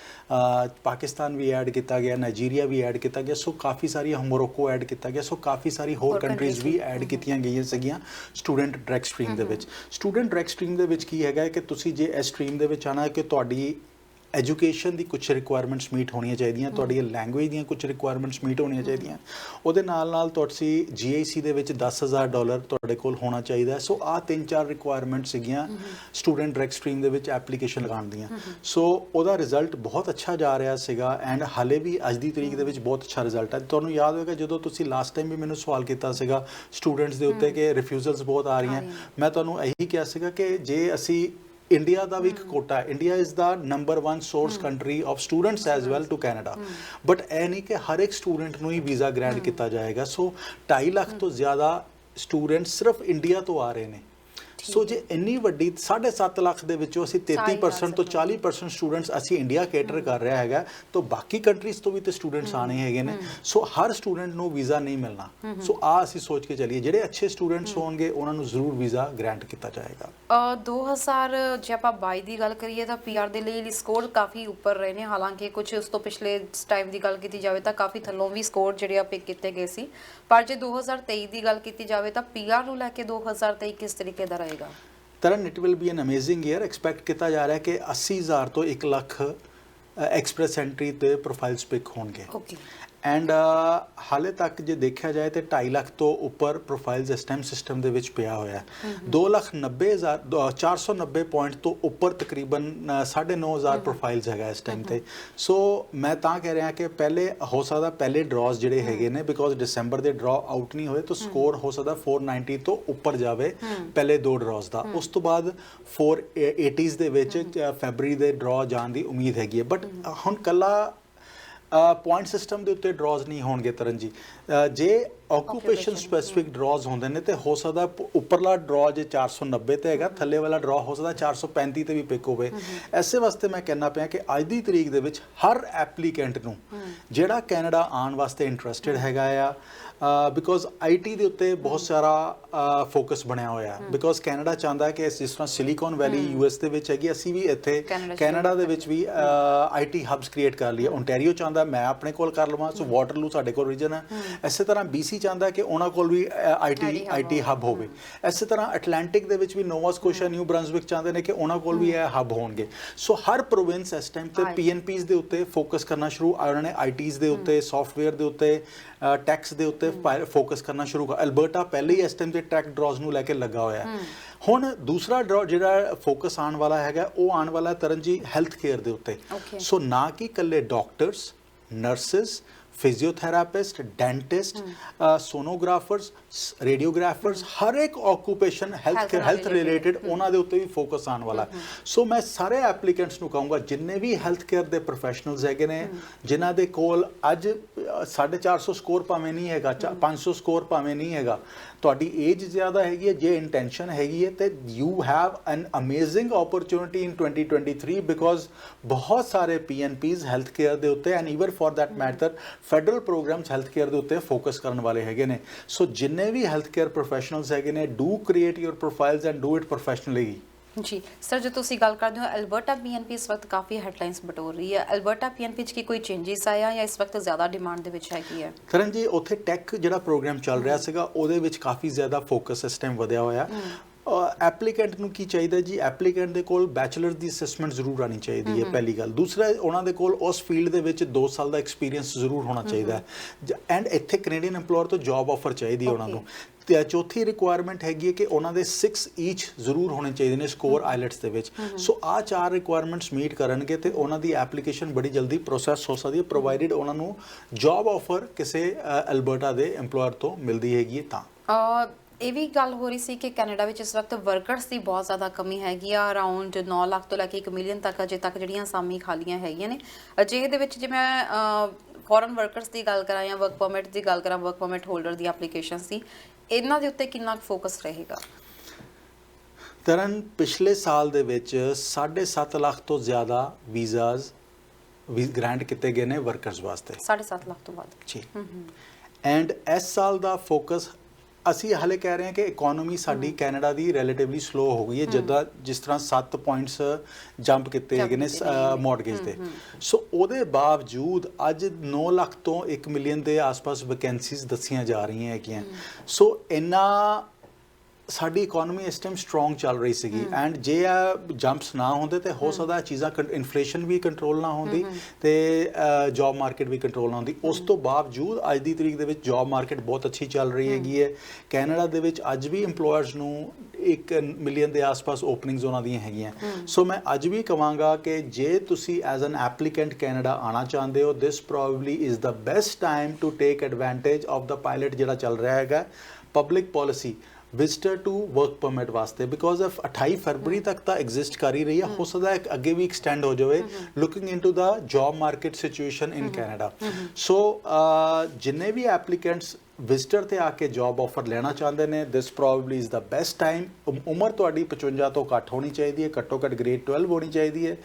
ਪਾਕਿਸਤਾਨ ਵੀ ਐਡ ਕੀਤਾ ਗਿਆ ਨਾਈਜੀਰੀਆ ਵੀ ਐਡ ਕੀਤਾ ਗਿਆ ਸੋ ਕਾਫੀ ਸਾਰੀਆਂ ਮੋਰੋਕੋ ਐਡ ਕੀਤਾ ਗਿਆ ਸੋ ਕਾਫੀ ਸਾਰੀ ਹੋਰ ਕੰਟਰੀਜ਼ ਵੀ ਐਡ ਕੀਤੀਆਂ ਗਈਆਂ ਸੀਗੀਆਂ ਸਟੂਡੈਂਟ ਡਾਇਰੈਕਟ ਸਟਰੀਮ ਦੇ ਵਿੱਚ ਸਟੂਡੈਂਟ ਡਾਇਰੈਕਟ ਸਟਰੀਮ ਦੇ ਵਿੱਚ ਕੀ ਹੈਗਾ ਕਿ ਤੁਸੀਂ ਜੇ ਇਸ ਸਟਰੀਮ ਦੇ ਵਿੱਚ ਆਣਾ ਹੈ ਕਿ ਤੁਹਾਡੀ ਐਜੂਕੇਸ਼ਨ ਦੀ ਕੁਝ ਰਿਕੁਆਇਰਮੈਂਟਸ ਮੀਟ ਹੋਣੀਆਂ ਚਾਹੀਦੀਆਂ ਤੁਹਾਡੀ ਲੈਂਗੁਏਜ ਦੀਆਂ ਕੁਝ ਰਿਕੁਆਇਰਮੈਂਟਸ ਮੀਟ ਹੋਣੀਆਂ ਚਾਹੀਦੀਆਂ ਉਹਦੇ ਨਾਲ ਤੁਸੀਂ GIC ਦੇ ਵਿੱਚ $10,000 ਤੁਹਾਡੇ ਕੋਲ ਹੋਣਾ ਚਾਹੀਦਾ ਸੋ ਆ 3-4 ਰਿਕੁਆਇਰਮੈਂਟ ਸੀਗੀਆਂ ਸਟੂਡੈਂਟ ਡਾਇਰੈਕਟ ਸਟਰੀਮ ਦੇ ਵਿੱਚ ਐਪਲੀਕੇਸ਼ਨ ਲਗਾਉਣ ਦੀਆਂ ਸੋ ਉਹਦਾ ਰਿਜ਼ਲਟ ਬਹੁਤ ਅੱਛਾ ਜਾ ਰਿਹਾ ਸੀਗਾ ਐਂਡ ਹਾਲੇ ਵੀ ਅੱਜ ਦੀ ਤਰੀਕ ਦੇ ਵਿੱਚ ਬਹੁਤ ਅੱਛਾ ਰਿਜ਼ਲਟ ਹੈ ਤੁਹਾਨੂੰ ਯਾਦ ਹੋਵੇਗਾ ਜਦੋਂ ਤੁਸੀਂ ਲਾਸਟ ਟਾਈਮ ਵੀ ਮੈਨੂੰ ਸਵਾਲ ਕੀਤਾ ਸੀਗਾ ਸਟੂਡੈਂਟਸ ਦੇ ਉੱਤੇ ਕਿ ਰਿਫਿਊਜ਼ਲਸ ਬਹੁਤ ਆ ਰਹੀਆਂ ਮੈਂ ਤੁਹਾਨੂੰ ਇਹੀ ਕਿਹਾ ਸੀਗਾ ਕਿ ਜੇ ਅਸੀਂ ਇੰਡੀਆ ਦਾ ਵੀ ਇੱਕ quota India is the number 1 source country of students as well to Canada but ਇਹ ਨਹੀਂ ਕਿ ਹਰ ਇੱਕ ਸਟੂਡੈਂਟ ਨੂੰ ਹੀ ਵੀਜ਼ਾ ਗ੍ਰਾਂਟ ਕੀਤਾ ਜਾਏਗਾ ਸੋ 2.5 ਲੱਖ ਤੋਂ ਜ਼ਿਆਦਾ ਸਟੂਡੈਂਟ ਸਿਰਫ ਇੰਡੀਆ ਤੋਂ ਆ ਰਹੇ ਨੇ ਸੋ ਜੇ ਇੰਨੀ ਵੱਡੀ 7.5 ਲੱਖ ਦੇ ਵਿੱਚੋਂ ਅਸੀਂ 33% ਤੋਂ 40% ਸਟੂਡੈਂਟਸ ਅਸੀਂ ਇੰਡੀਆ ਕੇਟਰ ਕਰ ਰਿਹਾ ਹੈਗਾ ਤਾਂ ਬਾਕੀ ਕੰਟਰੀਜ਼ ਤੋਂ ਵੀ ਤੇ ਸਟੂਡੈਂਟਸ ਆਣੇ ਹੈਗੇ ਨੇ ਸੋ ਹਰ ਸਟੂਡੈਂਟ ਨੂੰ ਵੀਜ਼ਾ ਨਹੀਂ ਮਿਲਣਾ ਸੋ ਆ ਅਸੀਂ ਸੋਚ ਕੇ ਚੱਲੀਏ ਜਿਹੜੇ ਅੱਛੇ ਸਟੂਡੈਂਟਸ ਹੋਣਗੇ ਉਹਨਾਂ ਨੂੰ ਜ਼ਰੂਰ ਵੀਜ਼ਾ ਗ੍ਰਾਂਟ ਕੀਤਾ ਜਾਏਗਾ 2000 ਜੇ ਆਪਾਂ 22 ਦੀ ਗੱਲ ਕਰੀਏ ਤਾਂ PR ਦੇ ਲਈ ਸਕੋਰ ਕਾਫੀ ਉੱਪਰ ਰਹੇ ਨੇ ਹਾਲਾਂਕਿ ਕੁਝ ਉਸ ਤੋਂ ਪਿਛਲੇ ਟਾਈਮ ਦੀ ਗੱਲ ਕੀਤੀ ਜਾਵੇ ਤਾਂ ਕਾਫੀ ਥੱਲੋਂ ਵੀ ਸਕੋਰ ਜਿਹੜੇ ਆ ਪਿਕ ਕੀਤੇ ਗਏ ਸੀ ਪਰ ਜੇ 2023 ਦੀ ਗੱਲ ਕੀਤੀ ਜਾਵੇ ਤਾਂ PR ਨੂੰ ਲੈ ਕੇ 2023 ਕਿਸ ਤਰੀਕੇ ਦਾ ਰਹੇਗਾ Tarn it will B an amazing year expect ਕੀਤਾ ਜਾ ਰਿਹਾ ਕਿ 80,000 ਤੋਂ 1 ਲੱਖ ਐਕਸਪ੍ਰੈਸ ਐਂਟਰੀ ਤੇ ਪ੍ਰੋਫਾਈਲਸ ਪਿਕ ਹੋਣਗੇ ਓਕੇ ਐਂਡ ਹਾਲੇ ਤੱਕ ਜੇ ਦੇਖਿਆ ਜਾਏ ਤੇ 2.5 ਲੱਖ ਤੋਂ ਉੱਪਰ ਪ੍ਰੋਫਾਈਲਸ ਇਸ ਟਾਈਮ ਸਿਸਟਮ ਦੇ ਵਿੱਚ ਪਿਆ ਹੋਇਆ 490 ਪੁਆਇੰਟ ਤੋਂ ਉੱਪਰ ਤਕਰੀਬਨ 9,500 ਪ੍ਰੋਫਾਈਲਸ ਹੈਗਾ ਇਸ ਟਾਈਮ ਤੇ ਸੋ ਮੈਂ ਤਾਂ ਕਹਿ ਰਿਹਾ ਕਿ ਪਹਿਲੇ ਹੋ ਸਕਦਾ ਪਹਿਲੇ ਡਰਾਜ਼ ਜਿਹੜੇ ਹੈਗੇ ਨੇ ਬਿਕੋਜ਼ ਦਸੰਬਰ ਦੇ ਡਰਾ ਆਊਟ ਨਹੀਂ ਹੋਏ ਤਾਂ ਸਕੋਰ ਹੋ ਸਕਦਾ 490 ਤੋਂ ਉੱਪਰ ਜਾਵੇ ਪਹਿਲੇ 2 ਡਰਾਜ਼ ਦਾ ਉਸ ਤੋਂ ਬਾਅਦ 480s ਦੇ ਵਿੱਚ ਫੈਬਰੀ ਦੇ ਡਰਾ ਜਾਣ ਦੀ ਉਮੀਦ ਹੈਗੀ ਹੈ ਬਟ ਹੁਣ ਕੱਲਾ ਪੁਆਇੰਟ ਸਿਸਟਮ ਦੇ ਉੱਤੇ ਡਰਾਜ਼ ਨਹੀਂ ਹੋਣਗੇ ਤਰਨ ਜੀ। ਜੇ ਆਕੂਪੇਸ਼ਨ ਸਪੈਸੀਫਿਕ ਡਰਾਜ਼ ਹੁੰਦੇ ਨੇ ਤੇ ਹੋ ਸਕਦਾ ਉੱਪਰਲਾ ਡਰਾ ਜੇ 490 ਤੇ ਹੈਗਾ, ਥੱਲੇ ਵਾਲਾ ਡਰਾ ਹੋ ਸਕਦਾ 435 ਤੇ ਵੀ ਪਿਕ ਹੋਵੇ। ਐਸੇ ਵਾਸਤੇ ਮੈਂ ਕਹਿਣਾ ਪਿਆ ਕਿ ਅੱਜ ਦੀ ਤਰੀਕ ਦੇ ਵਿੱਚ ਹਰ ਐਪਲੀਕੈਂਟ ਨੂੰ ਜਿਹੜਾ ਕੈਨੇਡਾ ਆਉਣ ਵਾਸਤੇ ਇੰਟਰਸਟਿਡ ਹੈਗਾ ਆ, ਬਿਕੋਜ਼ ਆਈਟੀ ਦੇ ਉੱਤੇ ਬਹੁਤ ਸਾਰਾ ਫੋਕਸ ਬਣਿਆ ਹੋਇਆ, ਬਿਕੋਜ਼ ਕੈਨੇਡਾ ਚਾਹੁੰਦਾ ਕਿ ਜਿਸ ਤਰ੍ਹਾਂ ਸਿਲੀਕਨ ਵੈਲੀ ਯੂਐਸ ਦੇ ਵਿੱਚ ਹੈਗੀ, ਅਸੀਂ ਵੀ ਇੱਥੇ ਕੈਨੇਡਾ ਦੇ ਵਿੱਚ ਵੀ ਆਈਟੀ ਹਬਸ ਕ੍ਰੀਏਟ ਕਰ ਲਈਏ। ਓਨਟਾਰੀਓ ਚਾਹੁੰਦਾ ਮੈਂ ਆਪਣੇ ਕੋਲ ਕਰ ਲਵਾਂ, ਸੋ ਵਾਟਰਲੂ ਸਾਡੇ ਕੋਲ ਰੀਜਨ ਹੈ। ਇਸੇ ਤਰ੍ਹਾਂ BC ਚਾਹੁੰਦਾ ਕਿ ਉਹਨਾਂ ਕੋਲ ਵੀ ਆਈਟੀ ਹਬ ਹੋਵੇ। ਇਸੇ ਤਰ੍ਹਾਂ ਅਟਲਾਂਟਿਕ ਦੇ ਵਿੱਚ ਵੀ ਨੋਵਾ ਸਕੋਸ਼ੀਆ, ਨਿਊ ਬ੍ਰੰਸਵਿਕ ਚਾਹੁੰਦੇ ਨੇ ਕਿ ਉਹਨਾਂ ਕੋਲ ਵੀ ਇਹ ਹਬ ਹੋਣਗੇ। ਸੋ ਹਰ ਪ੍ਰੋਵਿੰਸ ਇਸ ਟਾਈਮ ਤੇ PNPs ਦੇ ਉੱਤੇ ਫੋਕਸ ਕਰਨਾ ਸ਼ੁਰੂ, ਉਹਨਾਂ ਨੇ ITs ਦੇ ਉੱਤੇ, ਸੌਫਟਵੇਅਰ ਦੇ ਉੱਤੇ, ਟੈਕਸ ਦੇ ਉੱਤੇ ਫੋਕਸ ਕਰਨਾ ਸ਼ੁਰੂ ਕਰ। ਅਲਬਰਟਾ ਪਹਿਲੇ ਹੀ ਇਸ ਟਾਈਮ ਤੇ ਟੈਕ ਡਰਾਜ਼ ਨੂੰ ਲੈ ਕੇ ਲੱਗਾ ਹੋਇਆ ਹੈ। ਹੁਣ ਦੂਸਰਾ ਡਰਾ ਜਿਹੜਾ ਫੋਕਸ ਆਉਣ ਵਾਲਾ ਹੈਗਾ, ਉਹ ਆਉਣ ਵਾਲਾ ਤਰਨ ਜੀ ਹੈਲਥ ਕੇਅਰ ਦੇ ਉੱਤੇ। ਸੋ ਨਾ ਕਿ ਇਕੱਲੇ ਡਾਕਟਰਸ, ਨਰਸਿਸ, ਫਿਜ਼ੀਓਥੈਰਾਪਿਸਟ, ਡੈਂਟਿਸਟ, ਸੋਨੋਗ੍ਰਾਫਰਸ, ਰੇਡੀਓਗ੍ਰਾਫਰਸ, ਹਰ ਇੱਕ ਆਕੂਪੇਸ਼ਨ ਹੈਲਥ ਰਿਲੇਟਡ ਉਹਨਾਂ ਦੇ ਉੱਤੇ ਵੀ ਫੋਕਸ ਆਉਣ ਵਾਲਾ। ਸੋ ਮੈਂ ਸਾਰੇ ਐਪਲੀਕੈਂਟਸ ਨੂੰ ਕਹੂੰਗਾ ਜਿੰਨੇ ਵੀ ਹੈਲਥ ਕੇਅਰ ਦੇ ਪ੍ਰੋਫੈਸ਼ਨਲਸ ਹੈਗੇ ਨੇ, ਜਿਨ੍ਹਾਂ ਦੇ ਕੋਲ ਅੱਜ 450 ਸਕੋਰ ਭਾਵੇਂ ਨਹੀਂ ਹੈਗਾ, 500 ਸਕੋਰ ਭਾਵੇਂ ਨਹੀਂ ਹੈਗਾ, ਤੁਹਾਡੀ ਏਜ ਜ਼ਿਆਦਾ ਹੈਗੀ ਹੈ, ਜੇ ਇੰਟੈਂਸ਼ਨ ਹੈਗੀ ਹੈ ਤੇ you have an amazing opportunity in 2023, because ਬਹੁਤ ਸਾਰੇ PNPs ਹੈਲਥ ਕੇਅਰ ਦੇ ਉੱਤੇ and even for that matter federal programs health care ਦੇ ਉੱਤੇ ਫੋਕਸ ਕਰਨ ਵਾਲੇ ਹੈਗੇ ਨੇ। ਸੋ ਜਿੰਨੇ ਵੀ ਹੈਲਥ ਕੇਅਰ ਪ੍ਰੋਫੈਸ਼ਨਲਸ ਹੈਗੇ ਨੇ, do create your profiles and do it professionally. ਜੀ ਸਰ, ਜੋ ਤੁਸੀਂ ਗੱਲ ਕਰਦੇ ਹੋ ਅਲਬਰਟਾ PNP ਇਸ ਵਕਤ ਕਾਫੀ ਹੈਡਲਾਈਨਸ ਬਟੋਰ ਰਹੀ ਹੈ, ਅਲਬਰਟਾ PNP 'ਚ ਕੀ ਕੋਈ ਚੇਂਜਸ ਆਇਆ ਜਾਂ ਇਸ ਵਕਤ ਜ਼ਿਆਦਾ ਡਿਮਾਂਡ ਦੇ ਵਿੱਚ ਹੈਗੀ ਹੈ? ਕਰਨ ਜੀ ਉੱਥੇ ਟੈਕ ਜਿਹੜਾ ਪ੍ਰੋਗਰਾਮ ਚੱਲ ਰਿਹਾ ਸੀਗਾ, ਉਹਦੇ ਵਿੱਚ ਕਾਫੀ ਜ਼ਿਆਦਾ ਫੋਕਸ ਇਸ ਟਾਈਮ ਵਧਿਆ ਹੋਇਆ। ਐਪਲੀਕੈਂਟ ਨੂੰ ਕੀ ਚਾਹੀਦਾ ਜੀ, ਐਪਲੀਕੈਂਟ ਦੇ ਕੋਲ ਬੈਚਲਰ ਦੀ ਅਸੈਸਮੈਂਟ ਜ਼ਰੂਰ ਆਉਣੀ ਚਾਹੀਦੀ ਹੈ, ਪਹਿਲੀ ਗੱਲ। ਦੂਸਰਾ, ਉਹਨਾਂ ਦੇ ਕੋਲ ਉਸ ਫੀਲਡ ਦੇ ਵਿੱਚ 2 ਸਾਲ ਦਾ ਐਕਸਪੀਰੀਅੰਸ ਜ਼ਰੂਰ ਹੋਣਾ ਚਾਹੀਦਾ ਹੈ ਐਂਡ ਇੱਥੇ ਕੈਨੇਡੀਅਨ ਐਮਪਲੋਇਰ ਤੋਂ ਜੌਬ ਆਫਰ ਚਾਹੀਦੀ ਹੈ ਉਹਨਾਂ ਨੂੰ। ਤੇ ਚੌਥੀ ਰਿਕੁਆਇਰਮੈਂਟ ਹੈਗੀ ਹੈ ਕਿ ਉਹਨਾਂ ਦੇ 6 ਈਚ ਜ਼ਰੂਰ ਹੋਣੇ ਚਾਹੀਦੇ ਨੇ ਸਕੋਰ ਆਈਲੈਟਸ ਦੇ ਵਿੱਚ। ਸੋ ਆਹ 4 ਰਿਕੁਆਇਰਮੈਂਟਸ ਮੀਟ ਕਰਨਗੇ ਤੇ ਉਹਨਾਂ ਦੀ ਐਪਲੀਕੇਸ਼ਨ ਬੜੀ ਜਲਦੀ ਪ੍ਰੋਸੈਸ ਹੋ ਸਕਦੀ ਹੈ, ਪ੍ਰੋਵਾਈਡਡ ਉਹਨਾਂ ਨੂੰ ਜੌਬ ਆਫਰ ਕਿਸੇ ਅਲਬਰਟਾ ਦੇ ਐਮਪਲੋਇਰ ਤੋਂ ਮਿਲਦੀ ਹੈਗੀ ਤਾਂ। ਇਹ ਵੀ ਗੱਲ ਹੋ ਰਹੀ ਸੀ ਕਿ ਕੈਨੇਡਾ ਵਿੱਚ ਇਸ ਵਕਤ ਵਰਕਰਸ ਦੀ ਬਹੁਤ ਜ਼ਿਆਦਾ ਕਮੀ ਹੈਗੀ ਆ, ਅਰਾਊਂਡ 9 ਲੱਖ ਤੋਂ ਲੈ ਕੇ 1 ਮਿਲੀਅਨ ਤੱਕ ਅਜੇ ਤੱਕ ਜਿਹੜੀਆਂ ਅਸਾਮੀ ਖਾਲੀਆਂ ਹੈਗੀਆਂ ਨੇ। ਅਜਿਹੇ ਦੇ ਵਿੱਚ ਜੇ ਮੈਂ ਫੋਰਨ ਵਰਕਰਸ ਦੀ ਗੱਲ ਕਰਾਂ ਜਾਂ ਵਰਕ ਪਰਮਿਟ ਦੀ ਗੱਲ ਕਰਾਂ, ਵਰਕ ਪਰਮਿਟ ਹੋਲਡਰ ਦੀ ਐਪਲੀਕੇਸ਼ਨਸ ਦੀ, ਇਹਨਾਂ ਦੇ ਉੱਤੇ ਕਿੰਨਾ ਫੋਕਸ ਰਹੇਗਾ? ਤਰਨ, ਪਿਛਲੇ ਸਾਲ ਦੇ ਵਿੱਚ 7.5 ਲੱਖ ਤੋਂ ਜ਼ਿਆਦਾ ਵੀਜ਼ਾਸ ਗ੍ਰਾਂਟ ਕੀਤੇ ਗਏ ਨੇ ਵਰਕਰਸ ਵਾਸਤੇ। 7.5 ਲੱਖ ਤੋਂ ਵੱਧ ਜੀ। ਐਂਡ ਇਸ ਸਾਲ ਦਾ ਫੋਕਸ ਅਸੀਂ ਹਾਲੇ ਕਹਿ ਰਹੇ ਹਾਂ ਕਿ ਇਕਨੋਮੀ ਸਾਡੀ ਕੈਨੇਡਾ ਦੀ ਰਿਲੇਟਿਵਲੀ ਸਲੋ ਹੋ ਗਈ ਹੈ, ਜਿਸ ਤਰ੍ਹਾਂ 7 ਪੁਆਇੰਟਸ ਜੰਪ ਕੀਤੇ ਹੈਗੇ ਨੇ ਮੌਰਗੇਜ ਤੇ। ਸੋ ਉਹਦੇ ਬਾਵਜੂਦ ਅੱਜ 9 ਲੱਖ ਤੋਂ 1 ਮਿਲੀਅਨ ਦੇ ਆਸ-ਪਾਸ ਵੈਕੈਂਸੀਜ਼ ਦੱਸੀਆਂ ਜਾ ਰਹੀਆਂ ਹੈਗੀਆਂ। ਸੋ ਇੰਨਾ ਸਾਡੀ ਇਕਨੋਮੀ ਇਸ ਟਾਈਮ ਸਟਰੋਂਗ ਚੱਲ ਰਹੀ ਸੀਗੀ ਐਂਡ ਜੇ ਇਹ ਜੰਪਸ ਨਾ ਹੁੰਦੇ ਤੇ ਹੋ ਸਕਦਾ ਚੀਜ਼ਾਂ ਇਨਫਲੇਸ਼ਨ ਵੀ ਕੰਟਰੋਲ ਨਾ ਹੁੰਦੀ ਤੇ ਜੌਬ ਮਾਰਕੀਟ ਵੀ ਕੰਟਰੋਲ ਨਾ ਹੁੰਦੀ। ਉਸ ਤੋਂ ਬਾਵਜੂਦ ਅੱਜ ਦੀ ਤਰੀਕ ਦੇ ਵਿੱਚ ਜੌਬ ਮਾਰਕੀਟ ਬਹੁਤ ਅੱਛੀ ਚੱਲ ਰਹੀ ਹੈਗੀ ਹੈ। ਕੈਨੇਡਾ ਦੇ ਵਿੱਚ ਅੱਜ ਵੀ EMPLOYERS ਨੂੰ 1 ਮਿਲੀਅਨ ਦੇ ਆਸ-ਪਾਸ ਓਪਨਿੰਗਸ ਉਹਨਾਂ ਦੀਆਂ ਹੈਗੀਆਂ। ਸੋ ਮੈਂ ਅੱਜ ਵੀ ਕਹਾਂਗਾ ਕਿ ਜੇ ਤੁਸੀਂ ਐਜ਼ ਐਨ ਐਪਲੀਕੈਂਟ ਕੈਨੇਡਾ ਆਉਣਾ ਚਾਹੁੰਦੇ ਹੋ, this probably is the best time to take advantage of the pilot ਜਿਹੜਾ ਚੱਲ ਰਿਹਾ ਹੈਗਾ public policy visitor to work permit ਵਾਸਤੇ, ਬਿਕੋਜ਼ ਆਫ 28 ਫਰਵਰੀ ਤੱਕ ਤਾਂ ਐਗਜ਼ਿਸਟ ਕਰ ਹੀ ਰਹੀ ਹੈ, ਹੋ ਸਕਦਾ ਹੈ ਅੱਗੇ ਵੀ ਐਕਸਟੈਂਡ ਹੋ ਜਾਵੇ looking into the job market situation in Canada. So ਜਿੰਨੇ ਵੀ ਐਪਲੀਕੈਂਟਸ ਵਿਜ਼ਟਰ ਤੇ ਆ ਕੇ ਜੌਬ ਆਫਰ ਲੈਣਾ ਚਾਹੁੰਦੇ ਨੇ, this probably is the best time. ਉਮਰ ਤੁਹਾਡੀ 55 ਤੋਂ ਘੱਟ ਹੋਣੀ ਚਾਹੀਦੀ ਹੈ, ਘੱਟੋ ਘੱਟ ਗ੍ਰੇਡ 12 ਹੋਣੀ ਚਾਹੀਦੀ ਹੈ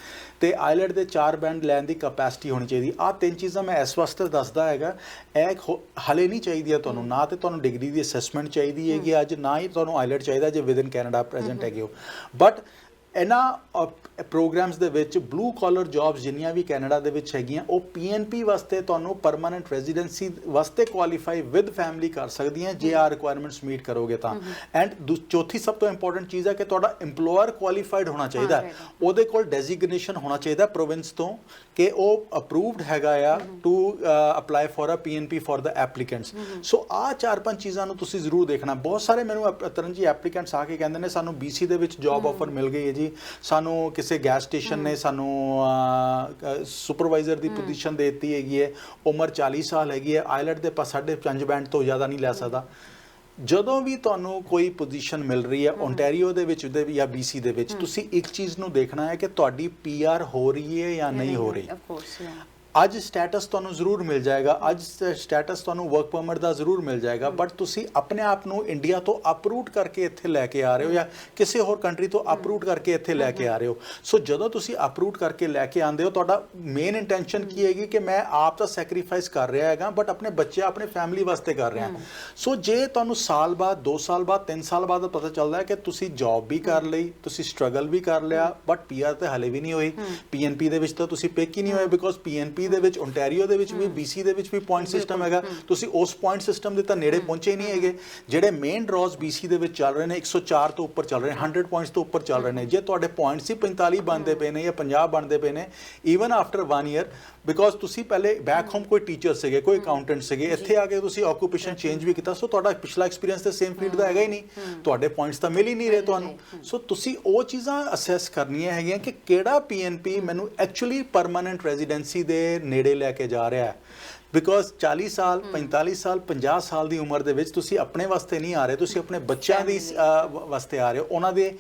ਤੇ ਆਈਲੈਟ ਦੇ 4 ਬੈਂਡ ਲੈਣ ਦੀ ਕੈਪੈਸਿਟੀ ਹੋਣੀ ਚਾਹੀਦੀ। ਆਹ 3 ਚੀਜ਼ਾਂ ਮੈਂ ਇਸ ਵਾਸਤੇ ਦੱਸਦਾ ਹੈਗਾ, ਇਹ ਹਲੇ ਨਹੀਂ ਚਾਹੀਦੀਆਂ ਤੁਹਾਨੂੰ, ਨਾ ਤੇ ਤੁਹਾਨੂੰ ਡਿਗਰੀ ਦੀ ਅਸੈਸਮੈਂਟ ਚਾਹੀਦੀ ਹੈਗੀ ਅੱਜ, ਨਾ ਹੀ ਤੁਹਾਨੂੰ ਆਈਲੈਟ ਚਾਹੀਦਾ ਜੇ ਵਿਦ ਇਨ ਕੈਨੇਡਾ ਪ੍ਰੈਜ਼ੈਂਟ ਹੈਗੇ ਹੋ। ਬਟ ਇਹਨਾਂ ਪ੍ਰੋਗਰਾਮਸ ਦੇ ਵਿੱਚ ਬਲੂ ਕਾਲਰ ਜੌਬਸ ਜਿੰਨੀਆਂ ਵੀ ਕੈਨੇਡਾ ਦੇ ਵਿੱਚ ਹੈਗੀਆਂ, ਉਹ PNP ਵਾਸਤੇ ਤੁਹਾਨੂੰ ਪਰਮਾਨੈਂਟ ਰੈਜ਼ੀਡੈਂਸੀ ਵਾਸਤੇ ਕੁਆਲੀਫਾਈ ਵਿਦ ਫੈਮਿਲੀ ਕਰ ਸਕਦੀਆਂ ਜੇ ਆਹ ਰਿਕੁਆਇਰਮੈਂਟਸ ਮੀਟ ਕਰੋਗੇ ਤਾਂ। ਐਂਡ ਚੌਥੀ ਸਭ ਤੋਂ ਇੰਪੋਰਟੈਂਟ ਚੀਜ਼ ਹੈ ਕਿ ਤੁਹਾਡਾ EMPLOYER ਕੁਆਲੀਫਾਈਡ ਹੋਣਾ ਚਾਹੀਦਾ, ਉਹਦੇ ਕੋਲ ਡੈਜ਼ਿਗਨੇਸ਼ਨ ਹੋਣਾ ਚਾਹੀਦਾ ਪ੍ਰੋਵਿੰਸ ਤੋਂ ਕਿ ਉਹ ਅਪਰੂਵਡ ਹੈਗਾ ਆ to apply for a PNP for the applicants. So ਆਹ 4-5 ਚੀਜ਼ਾਂ ਨੂੰ ਤੁਸੀਂ ਜ਼ਰੂਰ ਦੇਖਣਾ। ਬਹੁਤ ਸਾਰੇ ਮੈਨੂੰ ਤਰਨ ਜੀ ਐਪਲੀਕੈਂਟਸ ਆ ਕੇ ਕਹਿੰਦੇ ਨੇ ਸਾਨੂੰ BC ਦੇ ਵਿੱਚ ਜੌਬ ਆਫਰ ਮਿਲ ਗਈ ਹੈ ਜੀ, ਸਾਨੂੰ ਕਿਸੇ ਗੈਸ ਸਟੇਸ਼ਨ ਨੇ ਸਾਨੂੰ ਸੁਪਰਵਾਈਜ਼ਰ ਦੀ ਪੋਜੀਸ਼ਨ ਦੇ ਦਿੱਤੀ ਹੈਗੀ ਹੈ, ਉਮਰ 40 ਸਾਲ ਹੈਗੀ ਹੈ, ਆਈਲੈਟ ਦੇ 5.5 ਬੈਂਡ ਤੋਂ ਜ਼ਿਆਦਾ ਨਹੀਂ ਲੈ ਸਕਦਾ। ਜਦੋਂ ਵੀ ਤੁਹਾਨੂੰ ਕੋਈ ਪੋਜੀਸ਼ਨ ਮਿਲ ਰਹੀ ਹੈ ਓਨਟਾਰੀਓ ਦੇ ਵਿੱਚ ਜਾਂ BC ਦੇ ਵਿੱਚ, ਤੁਸੀਂ ਇੱਕ ਚੀਜ਼ ਨੂੰ ਦੇਖਣਾ ਹੈ ਕਿ ਤੁਹਾਡੀ PR ਹੋ ਰਹੀ ਹੈ ਜਾਂ ਨਹੀਂ ਹੋ ਰਹੀ। ਅੱਜ ਸਟੇਟਸ ਤੁਹਾਨੂੰ ਜ਼ਰੂਰ ਮਿਲ ਜਾਏਗਾ, ਅੱਜ ਸਟੇਟਸ ਤੁਹਾਨੂੰ ਵਰਕ ਪਰਮਿਟ ਦਾ ਜ਼ਰੂਰ ਮਿਲ ਜਾਏਗਾ, ਬਟ ਤੁਸੀਂ ਆਪਣੇ ਆਪ ਨੂੰ ਇੰਡੀਆ ਤੋਂ ਅਪਰੂਟ ਕਰਕੇ ਇੱਥੇ ਲੈ ਕੇ ਆ ਰਹੇ ਹੋ ਜਾਂ ਕਿਸੇ ਹੋਰ ਕੰਟਰੀ ਤੋਂ ਅਪਰੂਟ ਕਰਕੇ ਇੱਥੇ ਲੈ ਕੇ ਆ ਰਹੇ ਹੋ। ਸੋ ਜਦੋਂ ਤੁਸੀਂ ਅਪਰੂਟ ਕਰਕੇ ਲੈ ਕੇ ਆਉਂਦੇ ਹੋ, ਤੁਹਾਡਾ ਮੇਨ ਇੰਟੈਂਸ਼ਨ ਕੀ ਹੈਗੀ ਕਿ ਮੈਂ ਆਪ ਤਾਂ ਸੈਕਰੀਫਾਈਸ ਕਰ ਰਿਹਾ ਹੈਗਾ, ਬਟ ਆਪਣੇ ਬੱਚੇ ਆਪਣੇ ਫੈਮਿਲੀ ਵਾਸਤੇ ਕਰ ਰਿਹਾ। ਸੋ ਜੇ ਤੁਹਾਨੂੰ ਸਾਲ ਬਾਅਦ 2 ਸਾਲ ਬਾਅਦ 3 ਸਾਲ ਬਾਅਦ ਪਤਾ ਚੱਲਦਾ ਹੈ ਕਿ ਤੁਸੀਂ ਜੌਬ ਵੀ ਕਰ ਲਈ, ਤੁਸੀਂ ਸਟਰਗਲ ਵੀ ਕਰ ਲਿਆ, ਬਟ ਪੀਆਰ ਤੇ ਹਲੇ ਵੀ ਨਹੀਂ ਹੋਈ, ਪੀਐਨਪੀ ਦੇ ਵਿੱਚ ਤਾਂ ਤੁਸੀਂ ਪਿਕ ਹੀ ਨਹੀਂ ਹੋਏ, ਬਿਕੋਜ਼ ਪੀਐਨਪੀ ਦੇ ਵਿੱਚ ਓਨਟਾਰੀਓ ਦੇ ਵਿੱਚ ਵੀ BC ਦੇ ਵਿੱਚ ਵੀ ਪੁਆਇੰਟ ਸਿਸਟਮ ਹੈਗਾ, ਤੁਸੀਂ ਉਸ ਪੁਆਇੰਟ ਸਿਸਟਮ ਦੇ ਤਾਂ ਨੇੜੇ ਪਹੁੰਚੇ ਨਹੀਂ ਹੈਗੇ। ਜਿਹੜੇ ਮੇਨ ਡਰਾਜ਼ BC ਦੇ ਵਿੱਚ ਚੱਲ ਰਹੇ ਨੇ 104 ਤੋਂ ਉੱਪਰ ਚੱਲ ਰਹੇ ਨੇ, 100 ਪੁਆਇੰਟਸ ਤੋਂ ਉੱਪਰ ਚੱਲ ਰਹੇ ਨੇ। ਜੇ ਤੁਹਾਡੇ ਪੁਆਇੰਟਸ ਹੀ 45 ਬਣਦੇ ਪਏ ਨੇ ਜਾਂ 50 ਬਣਦੇ ਪਏ ਨੇ ਈਵਨ ਆਫਟਰ 1 ਈਅਰ, ਬਿਕੋਜ਼ ਤੁਸੀਂ ਪਹਿਲੇ ਬੈਕ ਹੋਮ ਕੋਈ ਟੀਚਰ ਸੀਗੇ, ਕੋਈ ਅਕਾਊਂਟੈਂਟ ਸੀਗੇ, ਇੱਥੇ ਆ ਕੇ ਤੁਸੀਂ ਆਕੂਪੇਸ਼ਨ ਚੇਂਜ ਵੀ ਕੀਤਾ, ਸੋ ਤੁਹਾਡਾ ਪਿਛਲਾ ਐਕਸਪੀਰੀਅੰਸ ਤੇ ਸੇਮ ਫੀਲਡ ਦਾ ਹੈਗਾ ਹੀ ਨਹੀਂ, ਤੁਹਾਡੇ ਪੁਆਇੰਟਸ ਤਾਂ ਮਿਲ ਹੀ ਨਹੀਂ ਰਹੇ ਤੁਹਾਨੂੰ। ਸੋ ਤੁਸੀਂ ਉਹ ਚੀਜ਼ਾਂ ਅਸੈਸ ਕਰਨੀਆਂ ਹੈਗੀਆਂ ਕਿ ਕਿਹੜਾ PNP ਮੈਨੂੰ ਐਕਚੁਅਲੀ ਪਰਮਾਨੈਂਟ ਰੈਜ਼ੀਡੈਂਸੀ ਦੇ ਨੇੜੇ ਲੈ ਕੇ ਜਾ ਰਿਹਾ ਹੈ। ਬਿਕੋਜ਼ 40 ਸਾਲ 45 ਸਾਲ 50 ਸਾਲ ਦੀ ਉਮਰ ਦੇ ਵਿੱਚ ਤੁਸੀਂ ਆਪਣੇ ਵਾਸਤੇ ਨਹੀਂ ਆ ਰਹੇ, ਤੁਸੀਂ ਆਪਣੇ ਬੱਚਿਆਂ ਦੀ ਵਾਸਤੇ ਆ ਰਹੇ ਹੋ, ਉਹਨਾਂ ਦੇ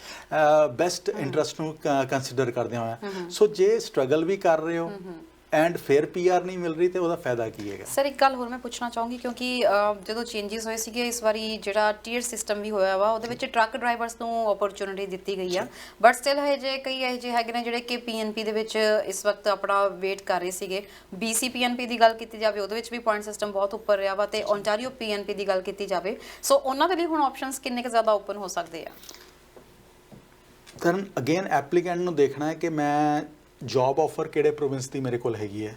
ਬੈਸਟ ਇੰਟਰਸਟ ਨੂੰ ਕੰਸੀਡਰ ਕਰਦੇ ਹੋਏ। ਸੋ ਜੇ ਸਟਰਗਲ ਵੀ ਕਰ ਰਹੇ ਹੋ ਐਂਡ ਫਿਰ PR ਨਹੀਂ ਮਿਲ ਰਹੀ ਤੇ ਉਹਦਾ ਫਾਇਦਾ ਕੀ ਹੈਗਾ? ਸਰ ਇੱਕ ਗੱਲ ਹੋਰ ਮੈਂ ਪੁੱਛਣਾ ਚਾਹੂੰਗੀ, ਕਿਉਂਕਿ ਜਦੋਂ ਚੇਂਜਸ ਹੋਏ ਸੀਗੇ ਇਸ ਵਾਰੀ ਜਿਹੜਾ ਟੀਅਰ ਸਿਸਟਮ ਵੀ ਹੋਇਆ ਵਾ, ਉਹਦੇ ਵਿੱਚ ਟਰੱਕ ਡਰਾਈਵਰਸ ਨੂੰ ਓਪਰਚੁਨਿਟੀ ਦਿੱਤੀ ਗਈ ਆ, ਬਟ ਸਟਿਲ ਹਜੇ ਕਈ ਇਹੋ ਜਿਹੇ ਹੈਗੇ ਨੇ ਜਿਹੜੇ ਕਿ PNP ਦੇ ਵਿੱਚ ਇਸ ਵਕਤ ਆਪਣਾ ਵੇਟ ਕਰ ਰਹੇ ਸੀਗੇ। BC PNP ਦੀ ਗੱਲ ਕੀਤੀ ਜਾਵੇ, ਉਹਦੇ ਵਿੱਚ ਵੀ ਪੁਆਇੰਟ ਸਿਸਟਮ ਬਹੁਤ ਉੱਪਰ ਰਿਹਾ ਵਾ, ਤੇ ਓਨਟਾਰੀਓ PNP ਦੀ ਗੱਲ ਕੀਤੀ ਜਾਵੇ, ਸੋ ਉਹਨਾਂ ਦੇ ਲਈ ਹੁਣ ਆਪਸ਼ਨਸ ਕਿੰਨੇ ਕੁ ਜ਼ਿਆਦਾ ਓਪਨ ਹੋ ਸਕਦੇ ਆ? ਤਾਂ ਅਗੇਨ ਐਪਲੀਕੈਂਟ ਨੂੰ ਦੇਖਣਾ ਹੈ ਕਿ ਮੈਂ ਜੌਬ ਆਫਰ ਕਿਹੜੇ ਪ੍ਰੋਵਿੰਸ ਦੀ ਮੇਰੇ ਕੋਲ ਹੈਗੀ ਹੈ,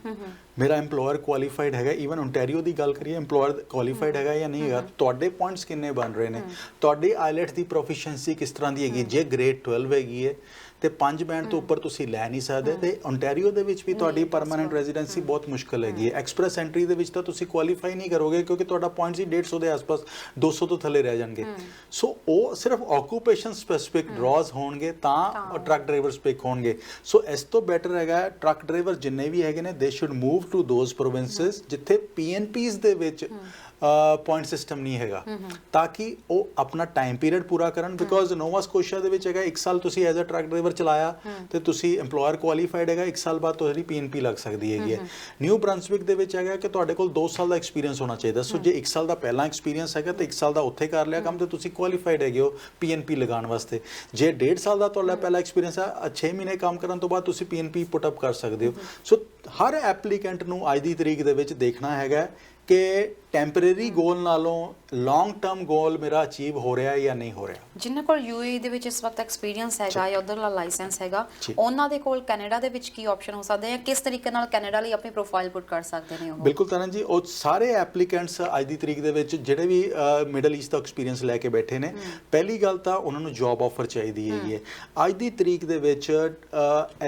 ਮੇਰਾ EMPLOYER ਕੁਆਲੀਫਾਈਡ ਹੈਗਾ, ਈਵਨ ਓਨਟਾਰੀਓ ਦੀ ਗੱਲ ਕਰੀਏ EMPLOYER ਕੁਆਲੀਫਾਈਡ ਹੈਗਾ ਜਾਂ ਨਹੀਂ ਹੈਗਾ, ਤੁਹਾਡੇ ਪੁਆਇੰਟਸ ਕਿੰਨੇ ਬਣ ਰਹੇ ਨੇ, ਤੁਹਾਡੀ IELTS ਦੀ ਪ੍ਰੋਫੀਸ਼ੀਐਂਸੀ ਕਿਸ ਤਰ੍ਹਾਂ ਦੀ ਹੈਗੀ। ਜੇ ਗ੍ਰੇਡ 12 ਹੈਗੀ ਹੈ ਤੇ 5 ਬੈਂਡ ਤੋਂ ਉੱਪਰ ਤੁਸੀਂ ਲੈ ਨਹੀਂ ਸਕਦੇ, ਤੇ ਓਨਟਾਰੀਓ ਦੇ ਵਿੱਚ ਵੀ ਤੁਹਾਡੀ ਪਰਮਾਨੈਂਟ ਰੈਜ਼ੀਡੈਂਸੀ ਬਹੁਤ ਮੁਸ਼ਕਲ ਹੈਗੀ ਹੈ। ਐਕਸਪ੍ਰੈਸ ਐਂਟਰੀ ਦੇ ਵਿੱਚ ਤਾਂ ਤੁਸੀਂ ਕੁਆਲੀਫਾਈ ਨਹੀਂ ਕਰੋਗੇ, ਕਿਉਂਕਿ ਤੁਹਾਡਾ ਪੁਆਇੰਟਸ ਹੀ 150 ਦੇ ਆਸ-ਪਾਸ 200 ਤੋਂ ਥੱਲੇ ਰਹਿ ਜਾਣਗੇ। ਸੋ ਉਹ ਸਿਰਫ ਆਕੂਪੇਸ਼ਨ ਸਪੈਸੀਫਿਕ ਡਰਾਜ਼ ਹੋਣਗੇ ਤਾਂ ਟਰੱਕ ਡਰਾਈਵਰਸ ਪਿਕ ਹੋਣਗੇ। ਸੋ ਇਸ ਤੋਂ ਬੈਟਰ ਹੈਗਾ ਟਰੱਕ ਡਰਾਈਵਰ ਜਿੰਨੇ ਵੀ ਹੈਗੇ ਨੇ they should move to those provinces ਜਿੱਥੇ PNPs ਦੇ ਵਿੱਚ ਪੁਆਇੰਟ ਸਿਸਟਮ ਨਹੀਂ ਹੈਗਾ, ਤਾਂ ਕਿ ਉਹ ਆਪਣਾ ਟਾਈਮ ਪੀਰੀਅਡ ਪੂਰਾ ਕਰਨ। ਬਿਕੋਜ਼ ਨੋਵਾ ਸਕੋਸ਼ੀਆ ਦੇ ਵਿੱਚ ਹੈਗਾ 1 ਸਾਲ ਤੁਸੀਂ ਐਜ਼ ਅ ਟਰੱਕ ਡਰਾਈਵਰ ਚਲਾਇਆ ਤੇ ਤੁਸੀਂ EMPLOYER ਕੁਆਲੀਫਾਈਡ ਹੈਗਾ, 1 ਸਾਲ ਬਾਅਦ ਤੁਹਾਡੀ PNP ਲੱਗ ਸਕਦੀ ਹੈਗੀ ਹੈ। ਨਿਊ ਬ੍ਰੰਸਵਿਕ ਦੇ ਵਿੱਚ ਹੈਗਾ ਕਿ ਤੁਹਾਡੇ ਕੋਲ 2 ਸਾਲ ਦਾ ਐਕਸਪੀਰੀਅੰਸ ਹੋਣਾ ਚਾਹੀਦਾ। ਸੋ ਜੇ 1 ਸਾਲ ਦਾ ਪਹਿਲਾਂ ਐਕਸਪੀਰੀਅੰਸ ਹੈਗਾ ਤੇ 1 ਸਾਲ ਦਾ ਉੱਥੇ ਕਰ ਲਿਆ ਕੰਮ ਤੇ ਤੁਸੀਂ ਕੁਆਲੀਫਾਈਡ ਹੈਗੇ ਹੋ PNP ਲਗਾਉਣ ਵਾਸਤੇ। ਜੇ 1.5 ਸਾਲ ਦਾ ਤੁਹਾਡਾ ਪਹਿਲਾ ਐਕਸਪੀਰੀਅੰਸ ਹੈ, 6 ਮਹੀਨੇ ਕੰਮ ਕਰਨ ਤੋਂ ਬਾਅਦ ਤੁਸੀਂ PNP ਪੁੱਟ ਅਪ ਕਰ ਸਕਦੇ ਹੋ। ਸੋ ਹਰ ਐਪਲੀਕੈਂਟ ਨੂੰ ਅੱਜ ਦੀ ਤਰੀਕ ਦੇ ਵਿੱਚ ਦੇਖਣਾ ਹੈਗਾ ਕਿ ਟੈਂਪਰੇਰੀ ਗੋਲ ਨਾਲੋਂ ਲੌਂਗ ਟਰਮ ਗੋਲ ਮੇਰਾ ਅਚੀਵ ਹੋ ਰਿਹਾ ਜਾਂ ਨਹੀਂ ਹੋ ਰਿਹਾ। ਜਿਨ੍ਹਾਂ ਕੋਲ UAE ਦੇ ਵਿੱਚ ਇਸ ਵਕਤ ਐਕਸਪੀਰੀਅੰਸ ਹੈਗਾ ਜਾਂ ਉਧਰਲਾ ਲਾਇਸੈਂਸ ਹੈਗਾ, ਉਹਨਾਂ ਦੇ ਕੋਲ ਕੈਨੇਡਾ ਦੇ ਵਿੱਚ ਕੀ ਆਪਸ਼ਨ ਹੋ ਸਕਦੇ ਆ, ਕਿਸ ਤਰੀਕੇ ਨਾਲ ਕੈਨੇਡਾ ਲਈ ਆਪਣੀ ਪ੍ਰੋਫਾਈਲ ਪੁੱਟ ਕਰ ਸਕਦੇ ਨੇ ਉਹ? ਬਿਲਕੁਲ ਤਰਨ ਜੀ, ਉਹ ਸਾਰੇ ਐਪਲੀਕੈਂਟਸ ਅੱਜ ਦੀ ਤਰੀਕ ਦੇ ਵਿੱਚ ਜਿਹੜੇ ਵੀ ਮਿਡਲ ਈਸਟ ਦਾ ਐਕਸਪੀਰੀਅੰਸ ਲੈ ਕੇ ਬੈਠੇ ਨੇ, ਪਹਿਲੀ ਗੱਲ ਤਾਂ ਉਹਨਾਂ ਨੂੰ ਜੌਬ ਆਫਰ ਚਾਹੀਦੀ ਹੈਗੀ ਹੈ। ਅੱਜ ਦੀ ਤਰੀਕ ਦੇ ਵਿੱਚ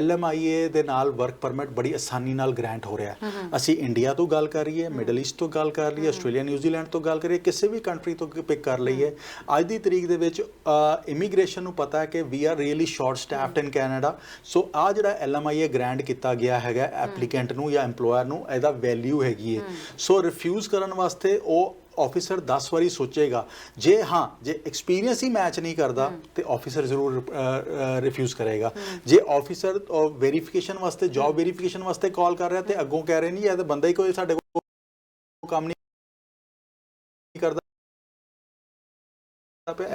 LMIA ਦੇ ਨਾਲ ਵਰਕ ਪਰਮਿਟ ਬੜੀ ਆਸਾਨੀ ਨਾਲ ਗ੍ਰਾਂਟ ਹੋ ਰਿਹਾ। ਅਸੀਂ ਇੰਡੀਆ ਤੋਂ ਗੱਲ ਕਰੀਏ, ਮਿਡਲ ਈਸਟ ਤੋਂ ਗੱਲ ਕਰ ਲਈਏ, ਆਸਟ੍ਰੇਲੀਆ ਨਿਊਜ਼ੀਲੈਂਡ ਤੋਂ ਗੱਲ ਕਰੀਏ, ਕਿਸੇ ਵੀ ਕੰਟਰੀ ਤੋਂ ਪਿਕ ਕਰ ਲਈਏ, ਅੱਜ ਦੀ ਤਰੀਕ ਦੇ ਵਿੱਚ ਇਮੀਗ੍ਰੇਸ਼ਨ ਨੂੰ ਪਤਾ ਹੈ ਕਿ we are really short staffed in Canada. So ਆ ਜਿਹੜਾ LMIA ਗ੍ਰਾਂਟ ਕੀਤਾ ਗਿਆ ਹੈਗਾ ਐਪਲੀਕੈਂਟ ਨੂੰ ਜਾਂ EMPLOYER ਨੂੰ, ਇਹਦਾ ਵੈਲਿਊ ਹੈਗੀ ਹੈ। ਸੋ ਰਿਫਿਊਜ਼ ਕਰਨ ਵਾਸਤੇ ਉਹ ਆਫਿਸਰ 10 ਵਾਰੀ ਸੋਚੇਗਾ। ਜੇ ਐਕਸਪੀਰੀਅੰਸ ਹੀ ਮੈਚ ਨਹੀਂ ਕਰਦਾ ਤੇ ਆਫਿਸਰ ਜ਼ਰੂਰ ਰਿਫਿਊਜ਼ ਕਰੇਗਾ। ਜੇ ਆਫਿਸਰ ਵੈਰੀਫਿਕੇਸ਼ਨ ਵਾਸਤੇ, ਜੌਬ ਵੈਰੀਫਿਕੇਸ਼ਨ ਵਾਸਤੇ ਕਾਲ ਕਰ ਰਿਹਾ ਤੇ ਅੱਗੋਂ ਕਹਿ ਰਹੇ ਨਹੀਂ ਇਹ ਤਾਂ ਬੰਦਾ ਹੀ ਕੋਈ ਸਾਡੇ ਕੋਲ ਕੰਮ ਨਹੀਂ ਕਰਦਾ,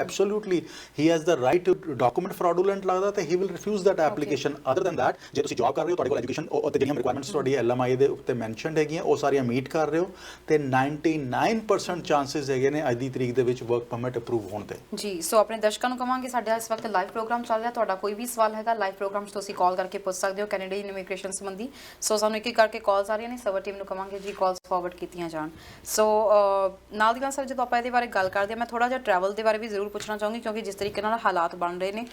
absolutely he has the right to document fraudulent ਲੱਗਦਾ ਤੇ he will refuse that application. other than that, ਜੇ ਤੁਸੀਂ ਜੌਬ ਕਰ ਰਹੇ ਹੋ, ਤੁਹਾਡੇ ਕੋਲ ਐਜੂਕੇਸ਼ਨ ਤੇ ਜਿਹੜੀਆਂ ਰਿਕੁਆਇਰਮੈਂਟਸ ਤੁਹਾਡੀ LMIA ਦੇ ਉੱਤੇ ਮੈਂਸ਼ਨਡ ਹੈਗੀਆਂ ਉਹ ਸਾਰੀਆਂ ਮੀਟ ਕਰ ਰਹੇ ਹੋ ਤੇ 99% ਚਾਂਸਸ ਹੈਗੇ ਨੇ ਅੱਜ ਦੀ ਤਰੀਕ ਦੇ ਵਿੱਚ ਵਰਕ ਪਰਮਿਟ ਅਪਰੂਵ ਹੋਣ ਦੇ। ਜੀ, ਸੋ ਆਪਣੇ ਦਰਸ਼ਕਾਂ ਨੂੰ ਕਹਾਂਗੇ ਸਾਡਾ ਇਸ ਵਕਤ ਲਾਈਵ ਪ੍ਰੋਗਰਾਮ ਚੱਲ ਰਿਹਾ, ਤੁਹਾਡਾ ਕੋਈ ਵੀ ਸਵਾਲ ਹੈਗਾ ਲਾਈਵ ਪ੍ਰੋਗਰਾਮ 'ਚ ਤੁਸੀਂ ਕਾਲ ਕਰਕੇ ਪੁੱਛ ਸਕਦੇ ਹੋ ਕੈਨੇਡੀਅਨ ਇਮੀਗ੍ਰੇਸ਼ਨ ਸੰਬੰਧੀ। ਸੋ ਸਾਨੂੰ ਇੱਕ ਇੱਕ ਕਰਕੇ ਕਾਲਸ ਆ ਰਹੀਆਂ ਨੇ, ਸਰਵਰ ਟੀਮ ਨੂੰ ਕਹਾਂਗੇ ਜੀ ਕਾਲਸ ਫਾਰਵਰਡ ਕੀਤੀਆਂ ਜਾਣ। ਸੋ ਨਾਲ ਦੀ ਨਾਲ ਸਰ ਜਦੋਂ ਆਪਾਂ ਇਹਦੇ ਬਾਰੇ ਗੱਲ ਕਰਦੇ ਹਾਂ, ਮੈਂ ਥੋੜਾ ਜਿਹਾ ਟਰੈਵਲ ਦੇ ਬਾਰੇ ਵੀ ਜ਼ਰੂਰ ਪੁੱਛਣਾ ਚਾਹੂੰਗੀ, ਕਿਉਂਕਿ ਜਿਸ ਤਰੀਕੇ ਨਾਲ ਹਾਲਾਤ ਬਣ ਰਹੇ ਨੇ,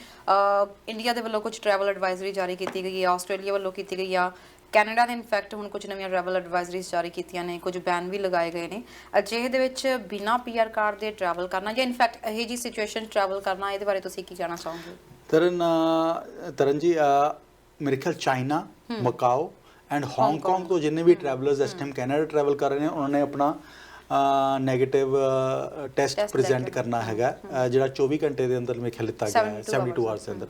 ਇੰਡੀਆ ਦੇ ਵੱਲੋਂ ਕੁਝ ਟਰੈਵਲ ਐਡਵਾਈਜ਼ਰੀ ਜਾਰੀ ਕੀਤੀ ਗਈ ਹੈ, ਆਸਟ੍ਰੇਲੀਆ ਵੱਲੋਂ ਕੀਤੀ ਗਈ ਆ, ਕੈਨੇਡਾ ਨੇ ਇਨਫੈਕਟ ਹੁਣ ਕੁਝ ਨਵੀਆਂ ਟਰੈਵਲ ਐਡਵਾਈਜ਼ਰੀਜ਼ ਜਾਰੀ ਕੀਤੀਆਂ ਨੇ, ਕੁਝ ਬੈਨ ਵੀ ਲਗਾਏ ਗਏ ਨੇ। ਅਜਿਹੇ ਦੇ ਵਿੱਚ ਬਿਨਾਂ PR ਕਾਰਡ ਦੇ ਟਰੈਵਲ ਕਰਨਾ ਜਾਂ ਇਨਫੈਕਟ ਇਹ ਜੀ ਸਿਚੁਏਸ਼ਨ ਟਰੈਵਲ ਕਰਨਾ, ਇਹਦੇ ਬਾਰੇ ਤੁਸੀਂ ਕੀ ਕਹਿਣਾ ਚਾਹੋਗੇ? ਤਰਨ ਜੀ, ਮੇਰੇ ਖਿਆਲ ਚਾਈਨਾ, ਮਕਾਓ ਐਂਡ ਹਾਂਗਕਾਂਗ ਤੋਂ ਜਿੰਨੇ ਵੀ ਟਰੈਵਲਰਸ ਇਸ ਟਾਈਮ ਕੈਨੇਡਾ ਟਰੈਵਲ ਕਰ ਰਹੇ ਨੇ, ਉਹਨਾਂ ਨੇ ਆਪਣਾ ਨੈਗੇਟਿਵ ਟੈਸਟ ਪ੍ਰੈਜ਼ੈਂਟ ਕਰਨਾ ਹੈਗਾ, ਜਿਹੜਾ 24 ਘੰਟੇ ਦੇ ਅੰਦਰ ਮੇਰੇ ਖਿਆਲ ਲਿੱਤਾ ਗਿਆ ਹੈ, 72 ਆਵਰਸ ਦੇ ਅੰਦਰ।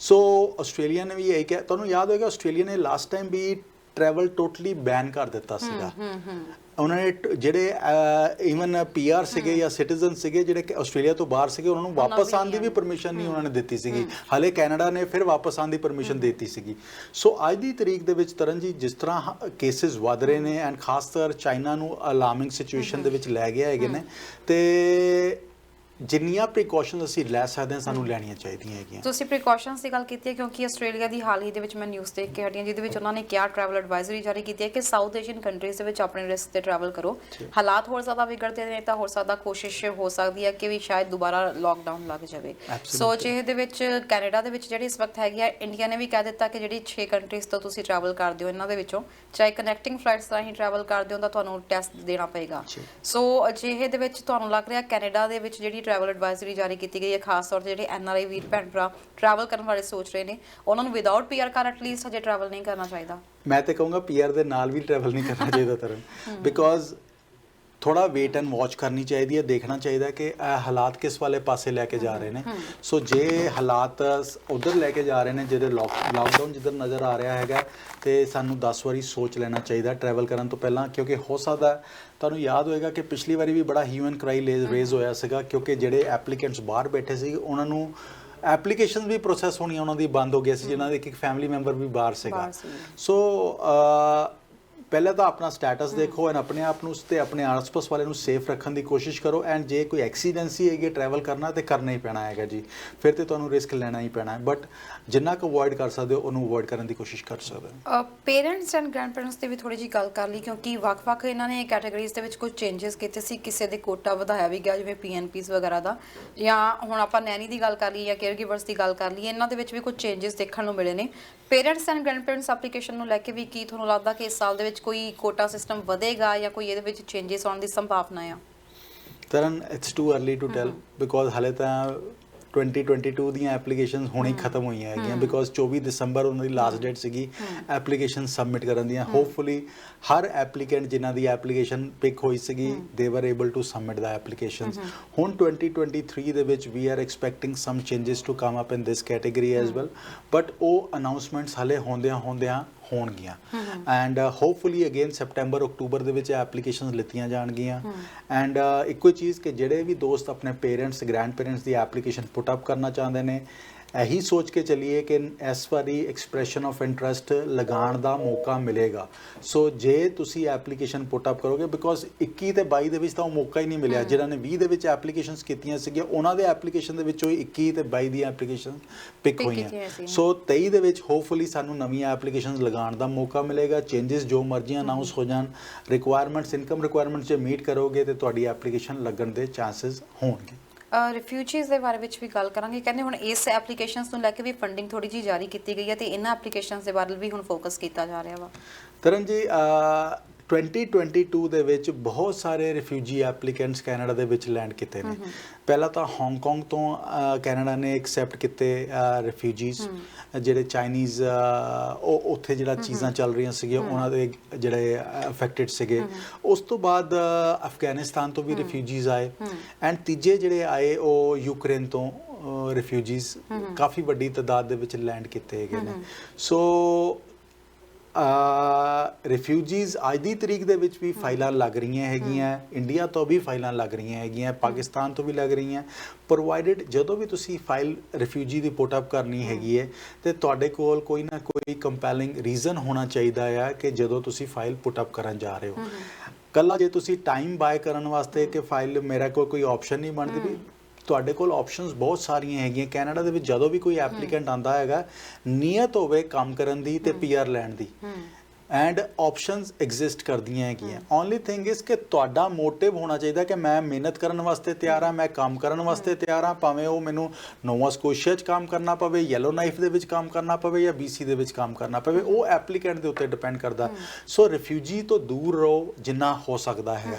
ਸੋ ਆਸਟ੍ਰੇਲੀਆ ਨੇ ਵੀ ਇਹ ਕਿਹਾ, ਤੁਹਾਨੂੰ ਯਾਦ ਹੋਏਗਾ ਆਸਟ੍ਰੇਲੀਆ ਨੇ ਲਾਸਟ ਟਾਈਮ ਵੀ ਟਰੈਵਲ ਟੋਟਲੀ ਬੈਨ ਕਰ ਦਿੱਤਾ ਸੀਗਾ। ਉਹਨਾਂ ਨੇ ਜਿਹੜੇ ਈਵਨ ਪੀਆਰ ਸੀਗੇ ਜਾਂ ਸਿਟੀਜ਼ਨ ਸੀਗੇ ਜਿਹੜੇ ਆਸਟ੍ਰੇਲੀਆ ਤੋਂ ਬਾਹਰ ਸੀਗੇ ਉਹਨਾਂ ਨੂੰ ਵਾਪਸ ਆਉਣ ਦੀ ਵੀ ਪਰਮਿਸ਼ਨ ਨਹੀਂ ਉਹਨਾਂ ਨੇ ਦਿੱਤੀ ਸੀਗੀ। ਹਾਲੇ ਕੈਨੇਡਾ ਨੇ ਫਿਰ ਵਾਪਸ ਆਉਣ ਦੀ ਪਰਮਿਸ਼ਨ ਦਿੱਤੀ ਸੀਗੀ। ਸੋ ਅੱਜ ਦੀ ਤਰੀਕ ਦੇ ਵਿੱਚ ਤਰਨ ਜੀ ਜਿਸ ਤਰ੍ਹਾਂ ਕੇਸਿਸ ਵੱਧ ਰਹੇ ਨੇ ਐਂਡ ਖਾਸ ਤੌਰ ਚਾਈਨਾ ਨੂੰ ਅਲਾਰਮਿੰਗ ਸਿਚੁਏਸ਼ਨ ਦੇ ਵਿੱਚ ਲੈ ਗਿਆ ਹੈਗੇ ਨੇ, ਤੇ ਜਿੰਨੀਆਂ ਪ੍ਰੀਕਾਸ਼ਨਸ ਅਸੀਂ ਲੈ ਸਕਦੇ ਹਾਂ ਸਾਨੂੰ ਲੈਣੀਆਂ ਚਾਹੀਦੀਆਂ ਹੈਗੀਆਂ। ਤੁਸੀਂ ਪ੍ਰੀਕਾਸ਼ਨਸ ਦੀ ਗੱਲ ਕੀਤੀ ਹੈ ਕਿਉਂਕਿ ਆਸਟ੍ਰੇਲੀਆ ਦੀ ਹਾਲ ਹੀ ਦੇ ਵਿੱਚ ਮੈਂ ਨਿਊਜ਼ ਦੇਖ ਕੇ ਹਟੀ ਹਾਂ ਜਿਹਦੇ ਵਿੱਚ ਉਹਨਾਂ ਨੇ ਕਿਹਾ ਟਰੈਵਲ ਐਡਵਾਈਜ਼ਰੀ ਜਾਰੀ ਕੀਤੀ ਹੈ ਕਿ ਸਾਊਥ ਏਸ਼ੀਅਨ ਕੰਟਰੀਜ਼ ਦੇ ਵਿੱਚ ਆਪਣੇ ਰਿਸਕ ਤੇ ਟਰੈਵਲ ਕਰੋ। ਹਾਲਾਤ ਹੋਰ ਜ਼ਿਆਦਾ ਵਿਗੜਦੇ ਨੇ ਤਾਂ ਹੋ ਸਕਦਾ ਕੋਸ਼ਿਸ਼ ਹੋ ਸਕਦੀ ਹੈ ਕਿ ਵੀ ਸ਼ਾਇਦ ਦੁਬਾਰਾ ਲੋਕਡਾਊਨ ਲੱਗ ਜਾਵੇ। ਸੋ ਜਿਹੇ ਦੇ ਵਿੱਚ ਕੈਨੇਡਾ ਦੇ ਵਿੱਚ ਜਿਹੜੀ ਇਸ ਵਕਤ ਹੈਗੀ ਆ, ਇੰਡੀਆ ਨੇ ਵੀ ਕਹਿ ਦਿੱਤਾ ਕਿ ਜਿਹੜੀ 6 ਕੰਟਰੀਜ਼ ਤੋਂ ਤੁਸੀਂ ਟਰੈਵਲ ਕਰਦੇ ਹੋ ਇਹਨਾਂ ਦੇ ਵਿੱਚੋਂ ਚਾਹੇ ਕਨੈਕਟਿੰਗ ਫਲਾਈਟਸ ਰਾਹੀਂ ਟਰੈਵਲ ਕਰਦੇ ਹੋ ਤਾਂ ਤੁਹਾਨੂੰ ਟੈਸਟ ਦੇਣਾ ਪਏਗਾ। ਸੋ ਜਿਹੇ ਦੇ ਵਿੱਚ ਤੁਹਾਨੂੰ ਲੱਗ ਰਿਹਾ ਕੈਨੇਡਾ ਦੇ ਵਿੱਚ ਜਿਹੜੀ ਟਰੈਵਲ ਐਡਵਾਈਜ਼ਰੀ ਕੀਤੀ ਗਈ ਹੈ ਖਾਸ ਤੌਰ ਤੇ ਜਿਹੜੇ ਐਨਆਰਆਈ ਵੀਰ ਭੈਣ ਭਰਾ ਟਰੈਵਲ ਕਰਨ ਬਾਰੇ ਸੋਚ ਰਹੇ ਨੇ ਉਹਨਾਂ ਨੂੰ ਵਿਦਆਊਟ ਪੀਆਰ ਕਾਰ ਐਟਲੀਸਟ ਹਜੇ ਟਰੈਵਲ ਨਹੀਂ ਕਰਨਾ ਚਾਹੀਦਾ। ਮੈਂ ਤੇ ਕਹੂੰਗਾ ਪੀਆਰ ਦੇ ਨਾਲ ਵੀ ਟਰੈਵਲ ਨਹੀਂ ਕਰਨਾ ਚਾਹੀਦਾ ਤਰਨ, ਬਿਕੋਜ਼ ਥੋੜਾ ਵੇਟ ਐਂਡ ਵਾਚ ਕਰਨੀ ਚਾਹੀਦੀ ਹੈ, ਦੇਖਣਾ ਚਾਹੀਦਾ ਕਿ ਇਹ ਹਾਲਾਤ ਕਿਸ ਵਾਲੇ ਪਾਸੇ ਲੈ ਕੇ ਜਾ ਰਹੇ ਨੇ। ਸੋ ਜੇ ਹਾਲਾਤ ਉਧਰ ਲੈ ਕੇ ਜਾ ਰਹੇ ਨੇ ਜਿਹੜੇ ਲਾਕਡਾਊਨ ਜਿੱਧਰ ਨਜ਼ਰ ਆ ਰਿਹਾ ਹੈਗਾ ਤੇ ਸਾਨੂੰ 10 ਵਾਰੀ ਸੋਚ ਲੈਣਾ ਚਾਹੀਦਾ ਟਰੈਵਲ ਕਰਨ ਤੋਂ ਪਹਿਲਾਂ, ਕਿਉਂਕਿ ਹੋ ਸਕਦਾ ਤੁਹਾਨੂੰ ਯਾਦ ਹੋਏਗਾ ਕਿ ਪਿਛਲੀ ਵਾਰੀ ਵੀ ਬੜਾ ਹਿਊਮਨ ਕਰਾਈ ਰੇਜ਼ ਹੋਇਆ ਸੀਗਾ ਕਿਉਂਕਿ ਜਿਹੜੇ ਐਪਲੀਕੈਂਟਸ ਬਾਹਰ ਬੈਠੇ ਸੀ ਉਹਨਾਂ ਨੂੰ ਐਪਲੀਕੇਸ਼ਨ ਵੀ ਪ੍ਰੋਸੈਸ ਹੋਣੀਆਂ ਉਹਨਾਂ ਦੀ ਬੰਦ ਹੋ ਗਿਆ ਸੀ ਜਿਨ੍ਹਾਂ ਦੇ ਇੱਕ ਫੈਮਿਲੀ ਮੈਂਬਰ ਵੀ ਬਾਹਰ ਸੀਗਾ। ਸੋ ਪਹਿਲਾਂ ਤਾਂ ਆਪਣਾ ਸਟੇਟਸ ਦੇਖੋ ਐਂਡ ਆਪਣੇ ਆਪ ਨੂੰ ਤੇ ਆਪਣੇ ਆਸ-ਪਾਸ ਵਾਲੇ ਨੂੰ ਸੇਫ ਰੱਖਣ ਦੀ ਕੋਸ਼ਿਸ਼ ਕਰੋ ਐਂਡ ਜੇ ਕੋਈ ਐਕਸੀਡੈਂਸੀ ਹੈਗੀ ਟਰੈਵਲ ਕਰਨਾ ਤੇ ਕਰਨਾ ਹੀ ਪੈਣਾ ਹੈਗਾ ਜੀ, ਫਿਰ ਤੇ ਤੁਹਾਨੂੰ ਰਿਸਕ ਲੈਣਾ ਹੀ ਪੈਣਾ ਹੈ, ਬਟ ਜਿੰਨਾ ਕੁ ਅਵੋਇਡ ਕਰ ਸਕਦੇ ਹੋ ਉਹਨੂੰ ਅਵੋਇਡ ਕਰਨ ਦੀ ਕੋਸ਼ਿਸ਼ ਕਰ ਸਕਦੇ ਹੋ। ਪੇਰੈਂਟਸ ਐਂਡ ਗ੍ਰੈਂਡ ਪੇਰੈਂਟਸ ਦੀ ਵੀ ਥੋੜੀ ਜਿਹੀ ਗੱਲ ਕਰ ਲਈ ਕਿਉਂਕਿ ਵੱਖ-ਵੱਖ ਇਹਨਾਂ ਨੇ ਕੈਟਾਗਰੀਜ਼ ਦੇ ਵਿੱਚ ਕੁਝ ਚੇਂਜਸ ਕੀਤੇ ਸੀ, ਕਿਸੇ ਦੇ ਕੋਟਾ ਵਧਾਇਆ ਵੀ ਗਿਆ ਜਿਵੇਂ ਪੀਐਨਪੀਸ ਵਗੈਰਾ ਦਾ, ਜਾਂ ਹੁਣ ਆਪਾਂ ਨੈਨੀ ਦੀ ਗੱਲ ਕਰ ਲਈ ਜਾਂ ਕੇਅਰ ਗਿਵਰਸ ਦੀ ਗੱਲ ਕਰ ਲਈ, ਇਹਨਾਂ ਦੇ ਵਿੱਚ ਵੀ ਕੁਝ ਚੇਂਜਸ ਦੇਖਣ ਨੂੰ ਮਿਲੇ ਨੇ। Parents and grandparents application ਨੂੰ ਲੈ ਕੇ ਵੀ ਕੀ ਤੁਹਾਨੂੰ ਲੱਗਦਾ ਕਿ ਇਸ ਸਾਲ ਦੇ ਵਿੱਚ ਕੋਈ ਕੋਟਾ ਸਿਸਟਮ ਵਧੇਗਾ ਜਾਂ ਕੋਈ ਇਹਦੇ ਵਿੱਚ ਚੇਂਜਸ ਆਉਣ ਦੀ ਸੰਭਾਵਨਾ ਆ? Taran it's too early to tell because ਹਾਲੇ ਤਾਂ 2022 ਦੀਆਂ ਐਪਲੀਕੇਸ਼ਨਸ ਹੁਣੇ ਹੀ ਖਤਮ ਹੋਈਆਂ ਹੈਗੀਆਂ ਬਿਕੋਜ਼ 24 ਦਸੰਬਰ ਉਹਨਾਂ ਦੀ ਲਾਸਟ ਡੇਟ ਸੀਗੀ ਐਪਲੀਕੇਸ਼ਨ ਸਬਮਿਟ ਕਰਨ ਦੀਆਂ। ਹੋਪਫੁਲੀ ਹਰ ਐਪਲੀਕੈਂਟ ਜਿਨ੍ਹਾਂ ਦੀ ਐਪਲੀਕੇਸ਼ਨ ਪਿਕ ਹੋਈ ਸੀਗੀ ਦੇ ਵਰ able to submit the applications. ਹੁਣ 2023 ਦੇ ਵਿੱਚ ਵੀ R expecting sum changes to come up in this category as well, but ਉਹ ਅਨਾਉਂਸਮੈਂਟਸ ਹਾਲੇ ਹੁੰਦਿਆਂ ਹੋਣਗੀਆਂ and hopefully again September October ਦੇ ਵਿੱਚ ਐਪਲੀਕੇਸ਼ਨਸ ਲਿੱਤੀਆਂ ਜਾਣਗੀਆਂ। ਐਂਡ ਇੱਕੋ ਹੀ ਚੀਜ਼ ਕਿ ਜਿਹੜੇ ਵੀ ਦੋਸਤ ਆਪਣੇ ਪੇਰੈਂਟਸ ਗ੍ਰੈਂਡ ਪੇਰੈਂਟਸ ਦੀ ਐਪਲੀਕੇਸ਼ਨ ਪੁੱਟ ਅਪ ਕਰਨਾ ਚਾਹੁੰਦੇ ਨੇ ਇਹੀ ਸੋਚ ਕੇ ਚੱਲੀਏ ਕਿ ਇਸ ਵਾਰੀ ਐਕਸਪ੍ਰੈਸ਼ਨ ਆਫ ਇੰਟਰਸਟ ਲਗਾਉਣ ਦਾ ਮੌਕਾ ਮਿਲੇਗਾ। ਸੋ ਜੇ ਤੁਸੀਂ ਐਪਲੀਕੇਸ਼ਨ ਪੁੱਟ ਅਪ ਕਰੋਗੇ ਬਿਕੋਜ਼ 21 ਤੇ 22 ਦੇ ਵਿੱਚ ਤਾਂ ਉਹ ਮੌਕਾ ਹੀ ਨਹੀਂ ਮਿਲਿਆ, ਜਿਨ੍ਹਾਂ ਨੇ 20 ਦੇ ਵਿੱਚ ਐਪਲੀਕੇਸ਼ਨਸ ਕੀਤੀਆਂ ਸੀਗੀਆਂ ਉਹਨਾਂ ਦੇ ਐਪਲੀਕੇਸ਼ਨ ਦੇ ਵਿੱਚੋਂ 21 ਤੇ 22 ਦੀਆਂ ਐਪਲੀਕੇਸ਼ਨ ਪਿਕ ਹੋਈਆਂ। ਸੋ 23 ਦੇ ਵਿੱਚ ਹੋਪਫੁਲੀ ਸਾਨੂੰ ਨਵੀਆਂ ਐਪਲੀਕੇਸ਼ਨਸ ਲਗਾਉਣ ਦਾ ਮੌਕਾ ਮਿਲੇਗਾ। ਚੇਂਜਸ ਜੋ ਮਰਜ਼ੀ ਅਨਾਉਂਸ ਹੋ ਜਾਣ, ਰਿਕੁਆਇਰਮੈਂਟਸ ਇਨਕਮ ਰਿਕੁਆਇਰਮੈਂਟਸ ਜੇ ਮੀਟ ਕਰੋਗੇ ਤੇ ਤੁਹਾਡੀ ਐਪਲੀਕੇਸ਼ਨ ਲੱਗਣ ਦੇ ਚਾਂਸਸ ਹੋਣਗੇ। ਰਿਫਿਊਜੀਜ਼ ਦੇ ਬਾਰੇ ਵਿੱਚ ਵੀ ਗੱਲ ਕਰਾਂਗੇ। ਕਹਿੰਦੇ ਹੁਣ ਇਸ ਐਪਲੀਕੇਸ਼ਨਸ ਨੂੰ ਲੈ ਕੇ ਵੀ ਫੰਡਿੰਗ ਥੋੜੀ ਜਿਹੀ ਜਾਰੀ ਕੀਤੀ ਗਈ ਹੈ ਤੇ ਇਹਨਾਂ ਐਪਲੀਕੇਸ਼ਨਸ ਦੇ ਬਾਰੇ ਵੀ ਹੁਣ ਫੋਕਸ ਕੀਤਾ ਜਾ ਰਿਹਾ ਵਾ। ਤਰਨ ਜੀ 2022 ਦੇ ਵਿੱਚ ਬਹੁਤ ਸਾਰੇ ਰਿਫਿਊਜੀ ਐਪਲੀਕੈਂਟਸ ਕੈਨੇਡਾ ਦੇ ਵਿੱਚ ਲੈਂਡ ਕੀਤੇ ਨੇ। ਪਹਿਲਾਂ ਤਾਂ ਹਾਂਗਕਾਂਗ ਤੋਂ ਕੈਨੇਡਾ ਨੇ ਐਕਸੈਪਟ ਕੀਤੇ ਰਿਫਿਊਜੀਜ਼ ਜਿਹੜੇ ਚਾਈਨੀਜ਼ ਉਹ ਉੱਥੇ ਜਿਹੜਾ ਚੀਜ਼ਾਂ ਚੱਲ ਰਹੀਆਂ ਸੀਗੀਆਂ ਉਹਨਾਂ ਦੇ ਜਿਹੜੇ ਅਫੈਕਟਡ ਸੀਗੇ। ਉਸ ਤੋਂ ਬਾਅਦ ਅਫਗਾਨਿਸਤਾਨ ਤੋਂ ਵੀ ਰਿਫਿਊਜੀਜ਼ ਆਏ ਐਂਡ ਤੀਜੇ ਜਿਹੜੇ ਆਏ ਉਹ ਯੂਕਰੇਨ ਤੋਂ ਰਿਫਿਊਜੀਜ਼ ਕਾਫੀ ਵੱਡੀ ਤਾਦਾਦ ਦੇ ਵਿੱਚ ਲੈਂਡ ਕੀਤੇ ਹੈਗੇ ਨੇ। ਸੋ ਰਿਫਿਊਜੀਜ਼ ਅੱਜ ਦੀ ਤਰੀਕ ਦੇ ਵਿੱਚ ਵੀ ਫਾਈਲਾਂ ਲੱਗ ਰਹੀਆਂ ਹੈਗੀਆਂ, ਇੰਡੀਆ ਤੋਂ ਵੀ ਫਾਈਲਾਂ ਲੱਗ ਰਹੀਆਂ ਹੈਗੀਆਂ, ਪਾਕਿਸਤਾਨ ਤੋਂ ਵੀ ਲੱਗ ਰਹੀਆਂ, ਪ੍ਰੋਵਾਈਡਡ ਜਦੋਂ ਵੀ ਤੁਸੀਂ ਫਾਈਲ ਰਿਫਿਊਜੀ ਦੀ ਪੁੱਟ ਅਪ ਕਰਨੀ ਹੈਗੀ ਹੈ ਤੇ ਤੁਹਾਡੇ ਕੋਲ ਕੋਈ ਨਾ ਕੋਈ ਕੰਪੈਲਿੰਗ ਰੀਜ਼ਨ ਹੋਣਾ ਚਾਹੀਦਾ ਆ ਕਿ ਜਦੋਂ ਤੁਸੀਂ ਫਾਈਲ ਪੁੱਟ ਅਪ ਕਰਨ ਜਾ ਰਹੇ ਹੋ। ਕੱਲਾ ਜੇ ਤੁਸੀਂ ਟਾਈਮ ਬਾਏ ਕਰਨ ਵਾਸਤੇ ਕਿ ਫਾਈਲ ਮੇਰਾ ਕੋਈ ਆਪਸ਼ਨ ਨਹੀਂ ਬਣਦੀ ਵੀ ਤੁਹਾਡੇ ਕੋਲ ਆਪਸ਼ਨਸ ਬਹੁਤ ਸਾਰੀਆਂ ਹੈਗੀਆਂ। ਕੈਨੇਡਾ ਦੇ ਵਿੱਚ ਜਦੋਂ ਵੀ ਕੋਈ ਐਪਲੀਕੈਂਟ ਆਂਦਾ ਹੈਗਾ ਨੀਅਤ ਹੋਵੇ ਕੰਮ ਕਰਨ ਦੀ ਤੇ ਪੀਆਰ ਲੈਣ ਦੀ ਐਂਡ ਆਪਸ਼ਨਸ ਐਗਜ਼ਿਸਟ ਕਰਦੀਆਂ ਹੈਗੀਆਂ। ਓਨਲੀ ਥਿੰਗ ਇਜ਼ ਕਿ ਤੁਹਾਡਾ ਮੋਟਿਵ ਹੋਣਾ ਚਾਹੀਦਾ ਕਿ ਮੈਂ ਮਿਹਨਤ ਕਰਨ ਵਾਸਤੇ ਤਿਆਰ ਹਾਂ, ਮੈਂ ਕੰਮ ਕਰਨ ਵਾਸਤੇ ਤਿਆਰ ਹਾਂ, ਭਾਵੇਂ ਉਹ ਮੈਨੂੰ ਨੋਵਾ ਸਕੋਸ਼ੀਆ 'ਚ ਕੰਮ ਕਰਨਾ ਪਵੇ, ਯੈਲੋ ਨਾਈਫ ਦੇ ਵਿੱਚ ਕੰਮ ਕਰਨਾ ਪਵੇ ਜਾਂ BC ਦੇ ਵਿੱਚ ਕੰਮ ਕਰਨਾ ਪਵੇ, ਉਹ ਐਪਲੀਕੈਂਟ ਦੇ ਉੱਤੇ ਡਿਪੈਂਡ ਕਰਦਾ। ਸੋ ਰਿਫਿਊਜੀ ਤੋਂ ਦੂਰ ਰਹੋ ਜਿੰਨਾ ਹੋ ਸਕਦਾ ਹੈਗਾ।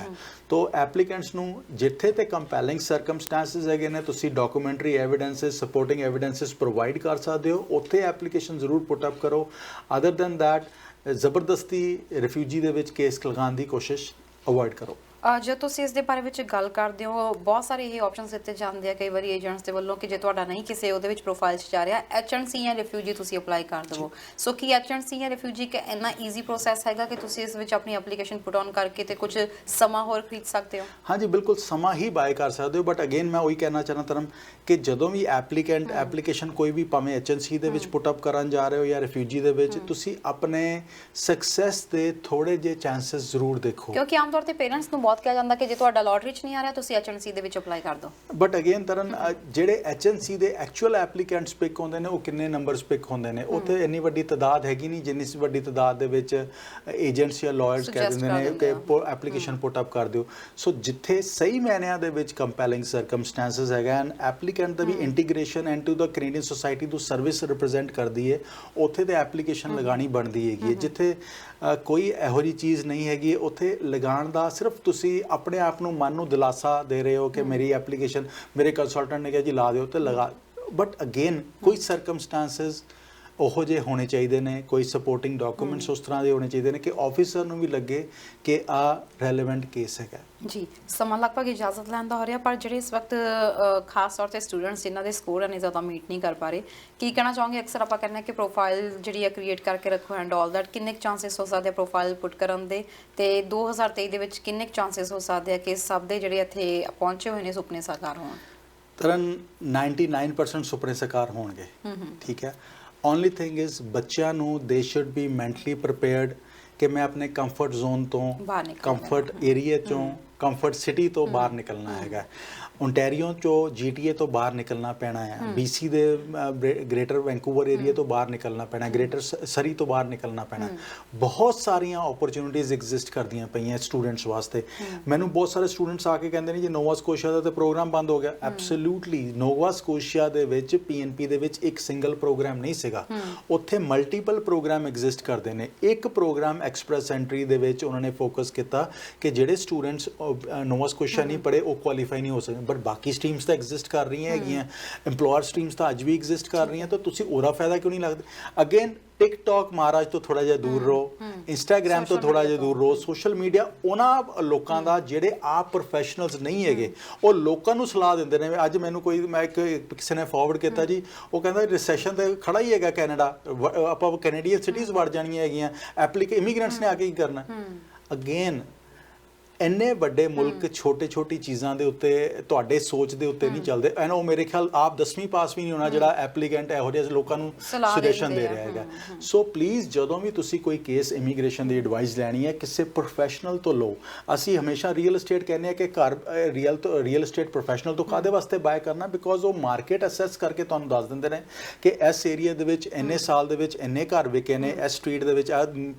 ਤੋ ਐਪਲੀਕੈਂਟਸ ਨੂੰ ਜਿੱਥੇ ਤੇ ਕੰਪੈਲਿੰਗ ਸਰਕਮਸਟੈਂਸਿਸ ਹੈਗੇ ਨੇ ਤੁਸੀਂ ਡਾਕੂਮੈਂਟਰੀ ਐਵੀਡੈਂਸਿਸ ਸਪੋਰਟਿੰਗ ਐਵੀਡੈਂਸਿਸ ਪ੍ਰੋਵਾਈਡ ਕਰ ਸਕਦੇ ਹੋ, ਉੱਥੇ ਐਪਲੀਕੇਸ਼ਨ ਜ਼ਰੂਰ ਪੁੱਟ ਅਪ ਕਰੋ। ਅਦਰ ਦੈਨ ਦੈਟ ਜ਼ਬਰਦਸਤੀ ਰਿਫਿਊਜੀ ਦੇ ਵਿੱਚ ਕੇਸ ਲਗਾਉਣ ਦੀ ਕੋਸ਼ਿਸ਼ ਅਵੋਇਡ ਕਰੋ। ਜੇ ਤੁਸੀਂ ਇਸ ਦੇ ਬਾਰੇ ਵਿੱਚ ਗੱਲ ਕਰਦੇ ਹੋ, ਬਹੁਤ ਸਾਰੇ ਇਹ ਆਪਸ਼ਨਸ ਦਿੱਤੇ ਜਾਂਦੇ ਆ ਕਈ ਵਾਰੀ ਏਜੰਟਸ ਦੇ ਵੱਲੋਂ ਕਿ ਜੇ ਤੁਹਾਡਾ ਨਹੀਂ ਕਿਸੇ ਉਹਦੇ ਵਿੱਚ ਪ੍ਰੋਫਾਈਲ 'ਚ ਜਾ ਰਿਹਾ, HNC ਜਾਂ ਰਿਫਿਊਜੀ ਤੁਸੀਂ ਅਪਲਾਈ ਕਰ ਦੇਵੋ। ਸੋ ਕੀ HNC ਜਾਂ ਰਿਫਿਊਜੀ ਇੱਕ ਇੰਨਾ ਈਜ਼ੀ ਪ੍ਰੋਸੈਸ ਹੈਗਾ ਕਿ ਤੁਸੀਂ ਇਸ ਵਿੱਚ ਆਪਣੀ ਐਪਲੀਕੇਸ਼ਨ ਪੁੱਟ ਔਨ ਕਰਕੇ ਤੇ ਕੁਝ ਸਮਾਂ ਹੋਰ ਖਰੀਦ ਸਕਦੇ ਹੋ? ਹਾਂਜੀ ਬਿਲਕੁਲ ਸਮਾਂ ਹੀ ਬਾਏ ਕਰ ਸਕਦੇ ਹੋ, ਬਟ ਅਗੇਨ ਮੈਂ ਉਹੀ ਕਹਿਣਾ ਚਾਹਨਾ ਧਰਮ ਕਿ ਜਦੋਂ ਵੀ ਐਪਲੀਕੈਂਟ ਐਪਲੀਕੇਸ਼ਨ ਕੋਈ ਵੀ ਭਾਵੇਂ HNC ਦੇ ਵਿੱਚ ਪੁੱਟ ਅਪ ਕਰਨ ਜਾ ਰਹੇ ਹੋ ਜਾਂ ਰਿਫਿਊਜੀ ਦੇ ਵਿੱਚ, ਤੁਸੀਂ ਆਪਣੇ ਸਕਸੈਸ ਦੇ ਥੋੜੇ ਜਿਹੇ ਚਾਂਸਸ ਜ਼ਰੂਰ ਦੇਖੋ, ਕਿਉਂਕਿ ਆਮ ਤੌਰ ਤੇ ਪੇਰੈਂਟਸ ਨੂੰ ਬਹੁਤ ਕਿਹਾ ਜਾਂਦਾ ਕਿ ਜੇ ਤੁਹਾਡਾ ਲੋਟਰੀ 'ਚ ਨਹੀਂ ਆ ਰਿਹਾ ਤੁਸੀਂ HNC ਦੇ ਵਿੱਚ ਅਪਲਾਈ ਕਰ ਦਿਓ। ਬਟ ਅਗੇਨ ਤਰਨ ਜਿਹੜੇ HNC ਦੇ ਐਕਚੁਅਲ ਐਪਲੀਕੈਂਟਸ ਪਿਕ ਹੁੰਦੇ ਨੇ ਉਹ ਕਿੰਨੇ ਨੰਬਰਸ ਪਿਕ ਹੁੰਦੇ ਨੇ, ਉੱਥੇ ਇੰਨੀ ਵੱਡੀ ਤਾਦਾਦ ਹੈਗੀ ਨਹੀਂ ਜਿੰਨੀ ਵੱਡੀ ਤਾਦਾਦ ਦੇ ਵਿੱਚ ਏਜੰਟਸ ਜਾਂ ਲਾਇਰਸ ਕਹਿ ਦਿੰਦੇ ਨੇ ਕਿ ਐਪਲੀਕੇਸ਼ਨ ਪੁੱਟ ਅਪ ਕਰ ਦਿਓ। ਸੋ ਜਿੱਥੇ ਸਹੀ ਮਾਇਨਿਆਂ ਦੇ ਵਿੱਚ ਕੰਪੈਲਿੰਗ ਸਰਕਮਸਟੈਂਸਸ ਹੈਗਾ ਐਂਡ ਐਪਲੀਕੈਂਟ ਦਾ ਵੀ integration into the Canadian society ਤੋਂ ਸਰਵਿਸ ਰਿਪਰੈਜ਼ੈਂਟ ਕਰਦੀ ਹੈ, ਉੱਥੇ ਤੇ ਐਪਲੀਕੇਸ਼ਨ ਲਗਾਣੀ ਬਣਦੀ ਹੈਗੀ ਹੈ। ਜਿੱਥੇ ਕੋਈ ਇਹੋ ਜਿਹੀ ਚੀਜ਼ ਨਹੀਂ ਹੈਗੀ ਉੱਥੇ ਲਗਾਉਣ ਦਾ ਸਿਰਫ ਤੁਸੀਂ ਆਪਣੇ ਆਪ ਨੂੰ ਮਨ ਨੂੰ ਦਿਲਾਸਾ ਦੇ ਰਹੇ ਹੋ ਕਿ ਮੇਰੀ ਐਪਲੀਕੇਸ਼ਨ ਮੇਰੇ ਕੰਸਲਟੈਂਟ ਨੇ ਕਿਹਾ ਜੀ ਲਾ ਦਿਓ ਤੇ ਲਗਾ, ਬਟ ਅਗੇਨ ਕੋਈ ਸਰਕਮਸਟੈਂਸਸ ਉਹੋ ਜਿਹੇ ਹੋਣੇ ਚਾਹੀਦੇ ਨੇ, ਕੋਈ ਸਪੋਰਟਿੰਗ ਡਾਕੂਮੈਂਟਸ ਉਸ ਤਰ੍ਹਾਂ ਦੇ ਹੋਣੇ ਚਾਹੀਦੇ ਨੇ ਕਿ ਆਫਿਸਰ ਨੂੰ ਵੀ ਲੱਗੇ ਕਿ ਆ ਰੈਲੇਵੈਂਟ ਕੇਸ ਹੈਗਾ। ਜੀ ਸਮਾਂ ਲਗਭਗ ਇਜਾਜ਼ਤ ਲੈਣ ਦਾ ਹੋ ਰਿਹਾ, ਪਰ ਜਿਹੜੇ ਇਸ ਵਕਤ ਖਾਸ ਤੌਰ ਤੇ ਸਟੂਡੈਂਟਸ ਜਿਨ੍ਹਾਂ ਦੇ ਸਕੋਰ ਇੰਨੇ ਜ਼ਿਆਦਾ ਮੀਟ ਨਹੀਂ ਕਰ ਪਾ ਰਹੇ, ਕੀ ਕਹਿਣਾ ਚਾਹੋਗੇ? ਅਕਸਰ ਆਪਾਂ ਕਹਿੰਦੇ ਕਿ ਪ੍ਰੋਫਾਈਲ ਜਿਹੜੀ ਹੈ ਕ੍ਰੀਏਟ ਕਰਕੇ ਰੱਖੋ ਐਂਡ ਆਲ ਦੈਟ, ਕਿੰਨੇ ਚਾਂਸਸ ਹੋ ਸਕਦੇ ਆ ਪ੍ਰੋਫਾਈਲ ਪੁੱਟ ਕਰਨ ਦੇ, ਤੇ 2023 ਦੇ ਵਿੱਚ ਕਿੰਨੇ ਚਾਂਸਸ ਹੋ ਸਕਦੇ ਆ ਕਿ ਸਭ ਦੇ ਜਿਹੜੇ ਇੱਥੇ ਪਹੁੰਚੇ ਹੋਏ ਨੇ ਸੁਪਨੇ ਸਾਕਾਰ ਹੋਣ? ਤਰਨ 99% ਸੁਪਨੇ ਸਾਕਾਰ ਹੋਣਗੇ, ਠੀਕ ਹੈ। ਓਨਲੀ ਥਿੰਗ ਇਜ਼ ਬੱਚਿਆਂ ਨੂੰ ਦੇ ਸ਼ੁੱਡ ਬੀ ਮੈਂਟਲੀ ਪ੍ਰੀਪੇਅਰਡ ਕਿ ਮੈਂ ਆਪਣੇ ਕੰਫਰਟ ਜ਼ੋਨ ਤੋਂ, ਕੰਫਰਟ ਏਰੀਆ ਚੋਂ, ਕੰਫਰਟ ਸਿਟੀ ਤੋਂ ਬਾਹਰ ਨਿਕਲਣਾ ਹੈਗਾ। ਓਨਟਾਰੀਓ ਚੋਂ GTA ਤੋਂ ਬਾਹਰ ਨਿਕਲਣਾ ਪੈਣਾ ਹੈ, BC ਦੇ ਗ੍ਰੇਟਰ ਵੈਂਕੂਵਰ ਏਰੀਆ ਤੋਂ ਬਾਹਰ ਨਿਕਲਣਾ ਪੈਣਾ, ਗ੍ਰੇਟਰ ਸਰੀ ਤੋਂ ਬਾਹਰ ਨਿਕਲਣਾ ਪੈਣਾ। ਬਹੁਤ ਸਾਰੀਆਂ ਓਪਰਚੁਨਿਟੀਜ਼ ਐਗਜ਼ਿਸਟ ਕਰਦੀਆਂ ਪਈਆਂ ਸਟੂਡੈਂਟਸ ਵਾਸਤੇ। ਮੈਨੂੰ ਬਹੁਤ ਸਾਰੇ ਸਟੂਡੈਂਟਸ ਆ ਕੇ ਕਹਿੰਦੇ ਨੇ ਜੀ ਨੋਵਾ ਸਕੋਸ਼ੀਆ ਦਾ ਤਾਂ ਪ੍ਰੋਗਰਾਮ ਬੰਦ ਹੋ ਗਿਆ। ਐਬਸੋਲੂਟਲੀ ਨੋਵਾ ਸਕੋਸ਼ੀਆ ਦੇ ਵਿੱਚ PNP ਦੇ ਵਿੱਚ ਇੱਕ ਸਿੰਗਲ ਪ੍ਰੋਗਰਾਮ ਨਹੀਂ ਸੀਗਾ, ਉੱਥੇ ਮਲਟੀਪਲ ਪ੍ਰੋਗਰਾਮ ਐਗਜ਼ਿਸਟ ਕਰਦੇ ਨੇ। ਇੱਕ ਪ੍ਰੋਗਰਾਮ ਐਕਸਪ੍ਰੈਸ ਐਂਟਰੀ ਦੇ ਵਿੱਚ ਉਹਨਾਂ ਨੇ ਫੋਕਸ ਕੀਤਾ ਕਿ ਜਿਹੜੇ ਸਟੂਡੈਂਟਸ ਨੋਵਾ ਸਕੋਸ਼ੀਆ ਨਹੀਂ ਪੜ੍ਹੇ ਉਹ ਕੁਆਲੀਫਾਈ ਨਹੀਂ ਹੋ ਸਕਦੇ, ਬਟ ਬਾਕੀ ਸਟਰੀਮਸ ਤਾਂ ਐਗਜ਼ਿਸਟ ਕਰ ਰਹੀਆਂ ਹੈਗੀਆਂ, EMPLOYER ਸਟਰੀਮਸ ਤਾਂ ਅੱਜ ਵੀ ਐਗਜ਼ਿਸਟ ਕਰ ਰਹੀਆਂ, ਤਾਂ ਤੁਸੀਂ ਉਹਦਾ ਫਾਇਦਾ ਕਿਉਂ ਨਹੀਂ ਲੱਗਦਾ? ਅਗੇਨ ਟਿਕਟੌਕ ਮਹਾਰਾਜ ਤੋਂ ਥੋੜਾ ਜਿਹਾ ਦੂਰ ਰਹੋ, ਇੰਸਟਾਗ੍ਰਾਮ ਤੋਂ ਥੋੜਾ ਜਿਹਾ ਦੂਰ ਰਹੋ। ਸੋਸ਼ਲ ਮੀਡੀਆ ਉਹਨਾਂ ਲੋਕਾਂ ਦਾ ਜਿਹੜੇ ਆਪ ਪ੍ਰੋਫੈਸ਼ਨਲਸ ਨਹੀਂ ਹੈਗੇ, ਉਹ ਲੋਕਾਂ ਨੂੰ ਸਲਾਹ ਦਿੰਦੇ ਨੇ। ਅੱਜ ਮੈਨੂੰ ਮੈਂ ਕਿਸੇ ਨੇ ਫਾਰਵਰਡ ਕੀਤਾ ਜੀ, ਉਹ ਕਹਿੰਦਾ ਰਿਸੈਸ਼ਨ ਤੇ ਖੜਾ ਹੀ ਹੈਗਾ ਕੈਨੇਡਾ, ਆਪਾਂ ਕੈਨੇਡੀਅਨ ਸਿਟੀਜ਼ ਵੜ ਜਾਣੀਆਂ ਹੈਗੀਆਂ, ਇਮੀਗ੍ਰੈਂਟਸ ਨੇ ਆ ਕੇ ਕੀ ਕਰਨਾ? ਅਗੇਨ ਇੰਨੇ ਵੱਡੇ ਮੁਲਕ ਛੋਟੀ ਚੀਜ਼ਾਂ ਦੇ ਉੱਤੇ ਤੁਹਾਡੇ ਸੋਚ ਦੇ ਉੱਤੇ ਨਹੀਂ ਚੱਲਦੇ। ਐਨ ਉਹ ਮੇਰੇ ਖਿਆਲ ਆਪ 10ਵੀਂ ਪਾਸ ਵੀ ਨਹੀਂ ਹੋਣਾ ਜਿਹੜਾ ਐਪਲੀਕੈਂਟ ਇਹੋ ਜਿਹੇ ਲੋਕਾਂ ਨੂੰ ਸੁਜੈਸ਼ਨ ਦੇ ਰਿਹਾ ਹੈਗਾ। ਸੋ ਪਲੀਜ਼ ਜਦੋਂ ਵੀ ਤੁਸੀਂ ਕੋਈ ਕੇਸ ਇਮੀਗ੍ਰੇਸ਼ਨ ਦੀ ਐਡਵਾਈਸ ਲੈਣੀ ਹੈ ਕਿਸੇ ਪ੍ਰੋਫੈਸ਼ਨਲ ਤੋਂ ਲਓ। ਅਸੀਂ ਹਮੇਸ਼ਾ ਰੀਅਲ ਏਸਟੇਟ ਕਹਿੰਦੇ ਆ ਕਿ ਘਰ ਰੀਅਲ ਏਸਟੇਟ ਪ੍ਰੋਫੈਸ਼ਨਲ ਤੋਂ ਕਾਹਦੇ ਵਾਸਤੇ ਬਾਏ ਕਰਨਾ? ਬਿਕੋਜ਼ ਉਹ ਮਾਰਕੀਟ ਅਸੈਸ ਕਰਕੇ ਤੁਹਾਨੂੰ ਦੱਸ ਦਿੰਦੇ ਨੇ ਕਿ ਇਸ ਏਰੀਆ ਦੇ ਵਿੱਚ ਇੰਨੇ ਸਾਲ ਦੇ ਵਿੱਚ ਇੰਨੇ ਘਰ ਵਿਕੇ ਨੇ, ਇਸ ਸਟਰੀਟ ਦੇ ਵਿੱਚ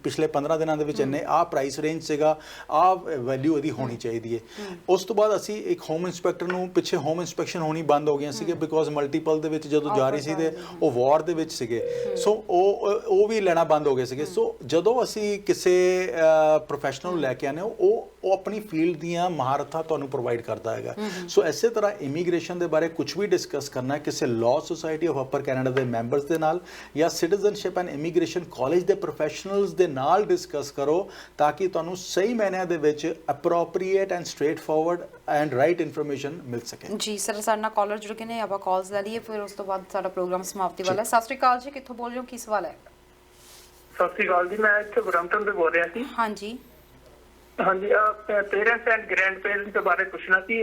ਪਿਛਲੇ 15 ਦਿਨਾਂ ਦੇ ਵਿੱਚ ਇੰਨੇ ਆਹ ਪ੍ਰਾਈਸ ਰੇਂਜ ਸੀਗਾ, ਆਹ ਵੈਲਿਊ ਉਹਦੀ ਹੋਣੀ ਚਾਹੀਦੀ ਹੈ। ਉਸ ਤੋਂ ਬਾਅਦ ਅਸੀਂ ਇੱਕ ਹੋਮ ਇੰਸਪੈਕਟਰ ਨੂੰ, ਪਿੱਛੇ ਹੋਮ ਇੰਸਪੈਕਸ਼ਨ ਹੋਣੀ ਬੰਦ ਹੋ ਗਈਆਂ ਸੀਗੇ ਬਿਕੋਜ਼ ਮਲਟੀਪਲ ਦੇ ਵਿੱਚ ਜਦੋਂ ਜਾ ਰਹੀ ਸੀ ਤੇ ਉਹ ਵਾਰ ਦੇ ਵਿੱਚ ਸੀਗੇ, ਸੋ ਉਹ ਵੀ ਲੈਣਾ ਬੰਦ ਹੋ ਗਏ ਸੀਗੇ। ਸੋ ਜਦੋਂ ਅਸੀਂ ਕਿਸੇ ਪ੍ਰੋਫੈਸ਼ਨਲ ਨੂੰ ਲੈ ਕੇ ਆਨੇ ਉਹ ਆਪਣੀ ਫੀਲਡ ਦੀਆਂ ਮਹਾਰਤਾਂ ਤੁਹਾਨੂੰ ਪ੍ਰੋਵਾਈਡ ਕਰਦਾ ਹੈਗਾ। ਸੋ ਇਸੇ ਤਰ੍ਹਾਂ ਇਮੀਗ੍ਰੇਸ਼ਨ ਦੇ ਬਾਰੇ ਕੁਝ ਵੀ ਡਿਸਕਸ ਕਰਨਾ ਹੈ ਕਿਸੇ law society of upper Canada ਦੇ ਮੈਂਬਰਸ ਦੇ ਨਾਲ ਜਾਂ ਸਿਟੀਜ਼ਨਸ਼ਿਪ ਐਂਡ ਇਮੀਗ੍ਰੇਸ਼ਨ ਕਾਲਜ ਦੇ ਪ੍ਰੋਫੈਸ਼ਨਲਸ ਦੇ ਨਾਲ ਡਿਸਕਸ ਕਰੋ, ਤਾਂ ਕਿ ਤੁਹਾਨੂੰ ਸਹੀ ਮਾਇਨਿਆਂ ਦੇ ਵਿੱਚ appropriate and straightforward and right information ਮਿਲ ਸਕੇ। ਜੀ ਸਰ, ਸਾਡੇ ਨਾਲ ਕਾਲਰ ਜੁੜ ਗਏ ਨੇ, ਆਪਾਂ ਕਾਲਸ ਲੈ ਲਈਏ ਫਿਰ ਉਸ ਤੋਂ ਬਾਅਦ ਸਾਡਾ ਪ੍ਰੋਗਰਾਮ ਸਮਾਪਤੀ ਵਾਲਾ ਹੈ। ਸਤਿ ਸ਼੍ਰੀ ਅਕਾਲ ਜੀ, ਕਿੱਥੋਂ ਬੋਲ ਰਹੇ ਹੋ, ਕੀ ਸਵਾਲ ਹੈ? ਸਤਿ ਸ਼੍ਰੀ ਅਕਾਲ ਜੀ, ਮੈਂ ਇੱਥੇ ਬਰੰਪਟਨ ਤੋਂ ਬੋਲ ਰਿਹਾ ਸੀ। ਹਾਂਜੀ ਪੇਰੈਂਟਸ ਐਂਡ ਗ੍ਰੈਂਡ ਪੇਰੈਂਟਸ ਦੇ ਬਾਰੇ ਪੁੱਛਣਾ ਸੀ।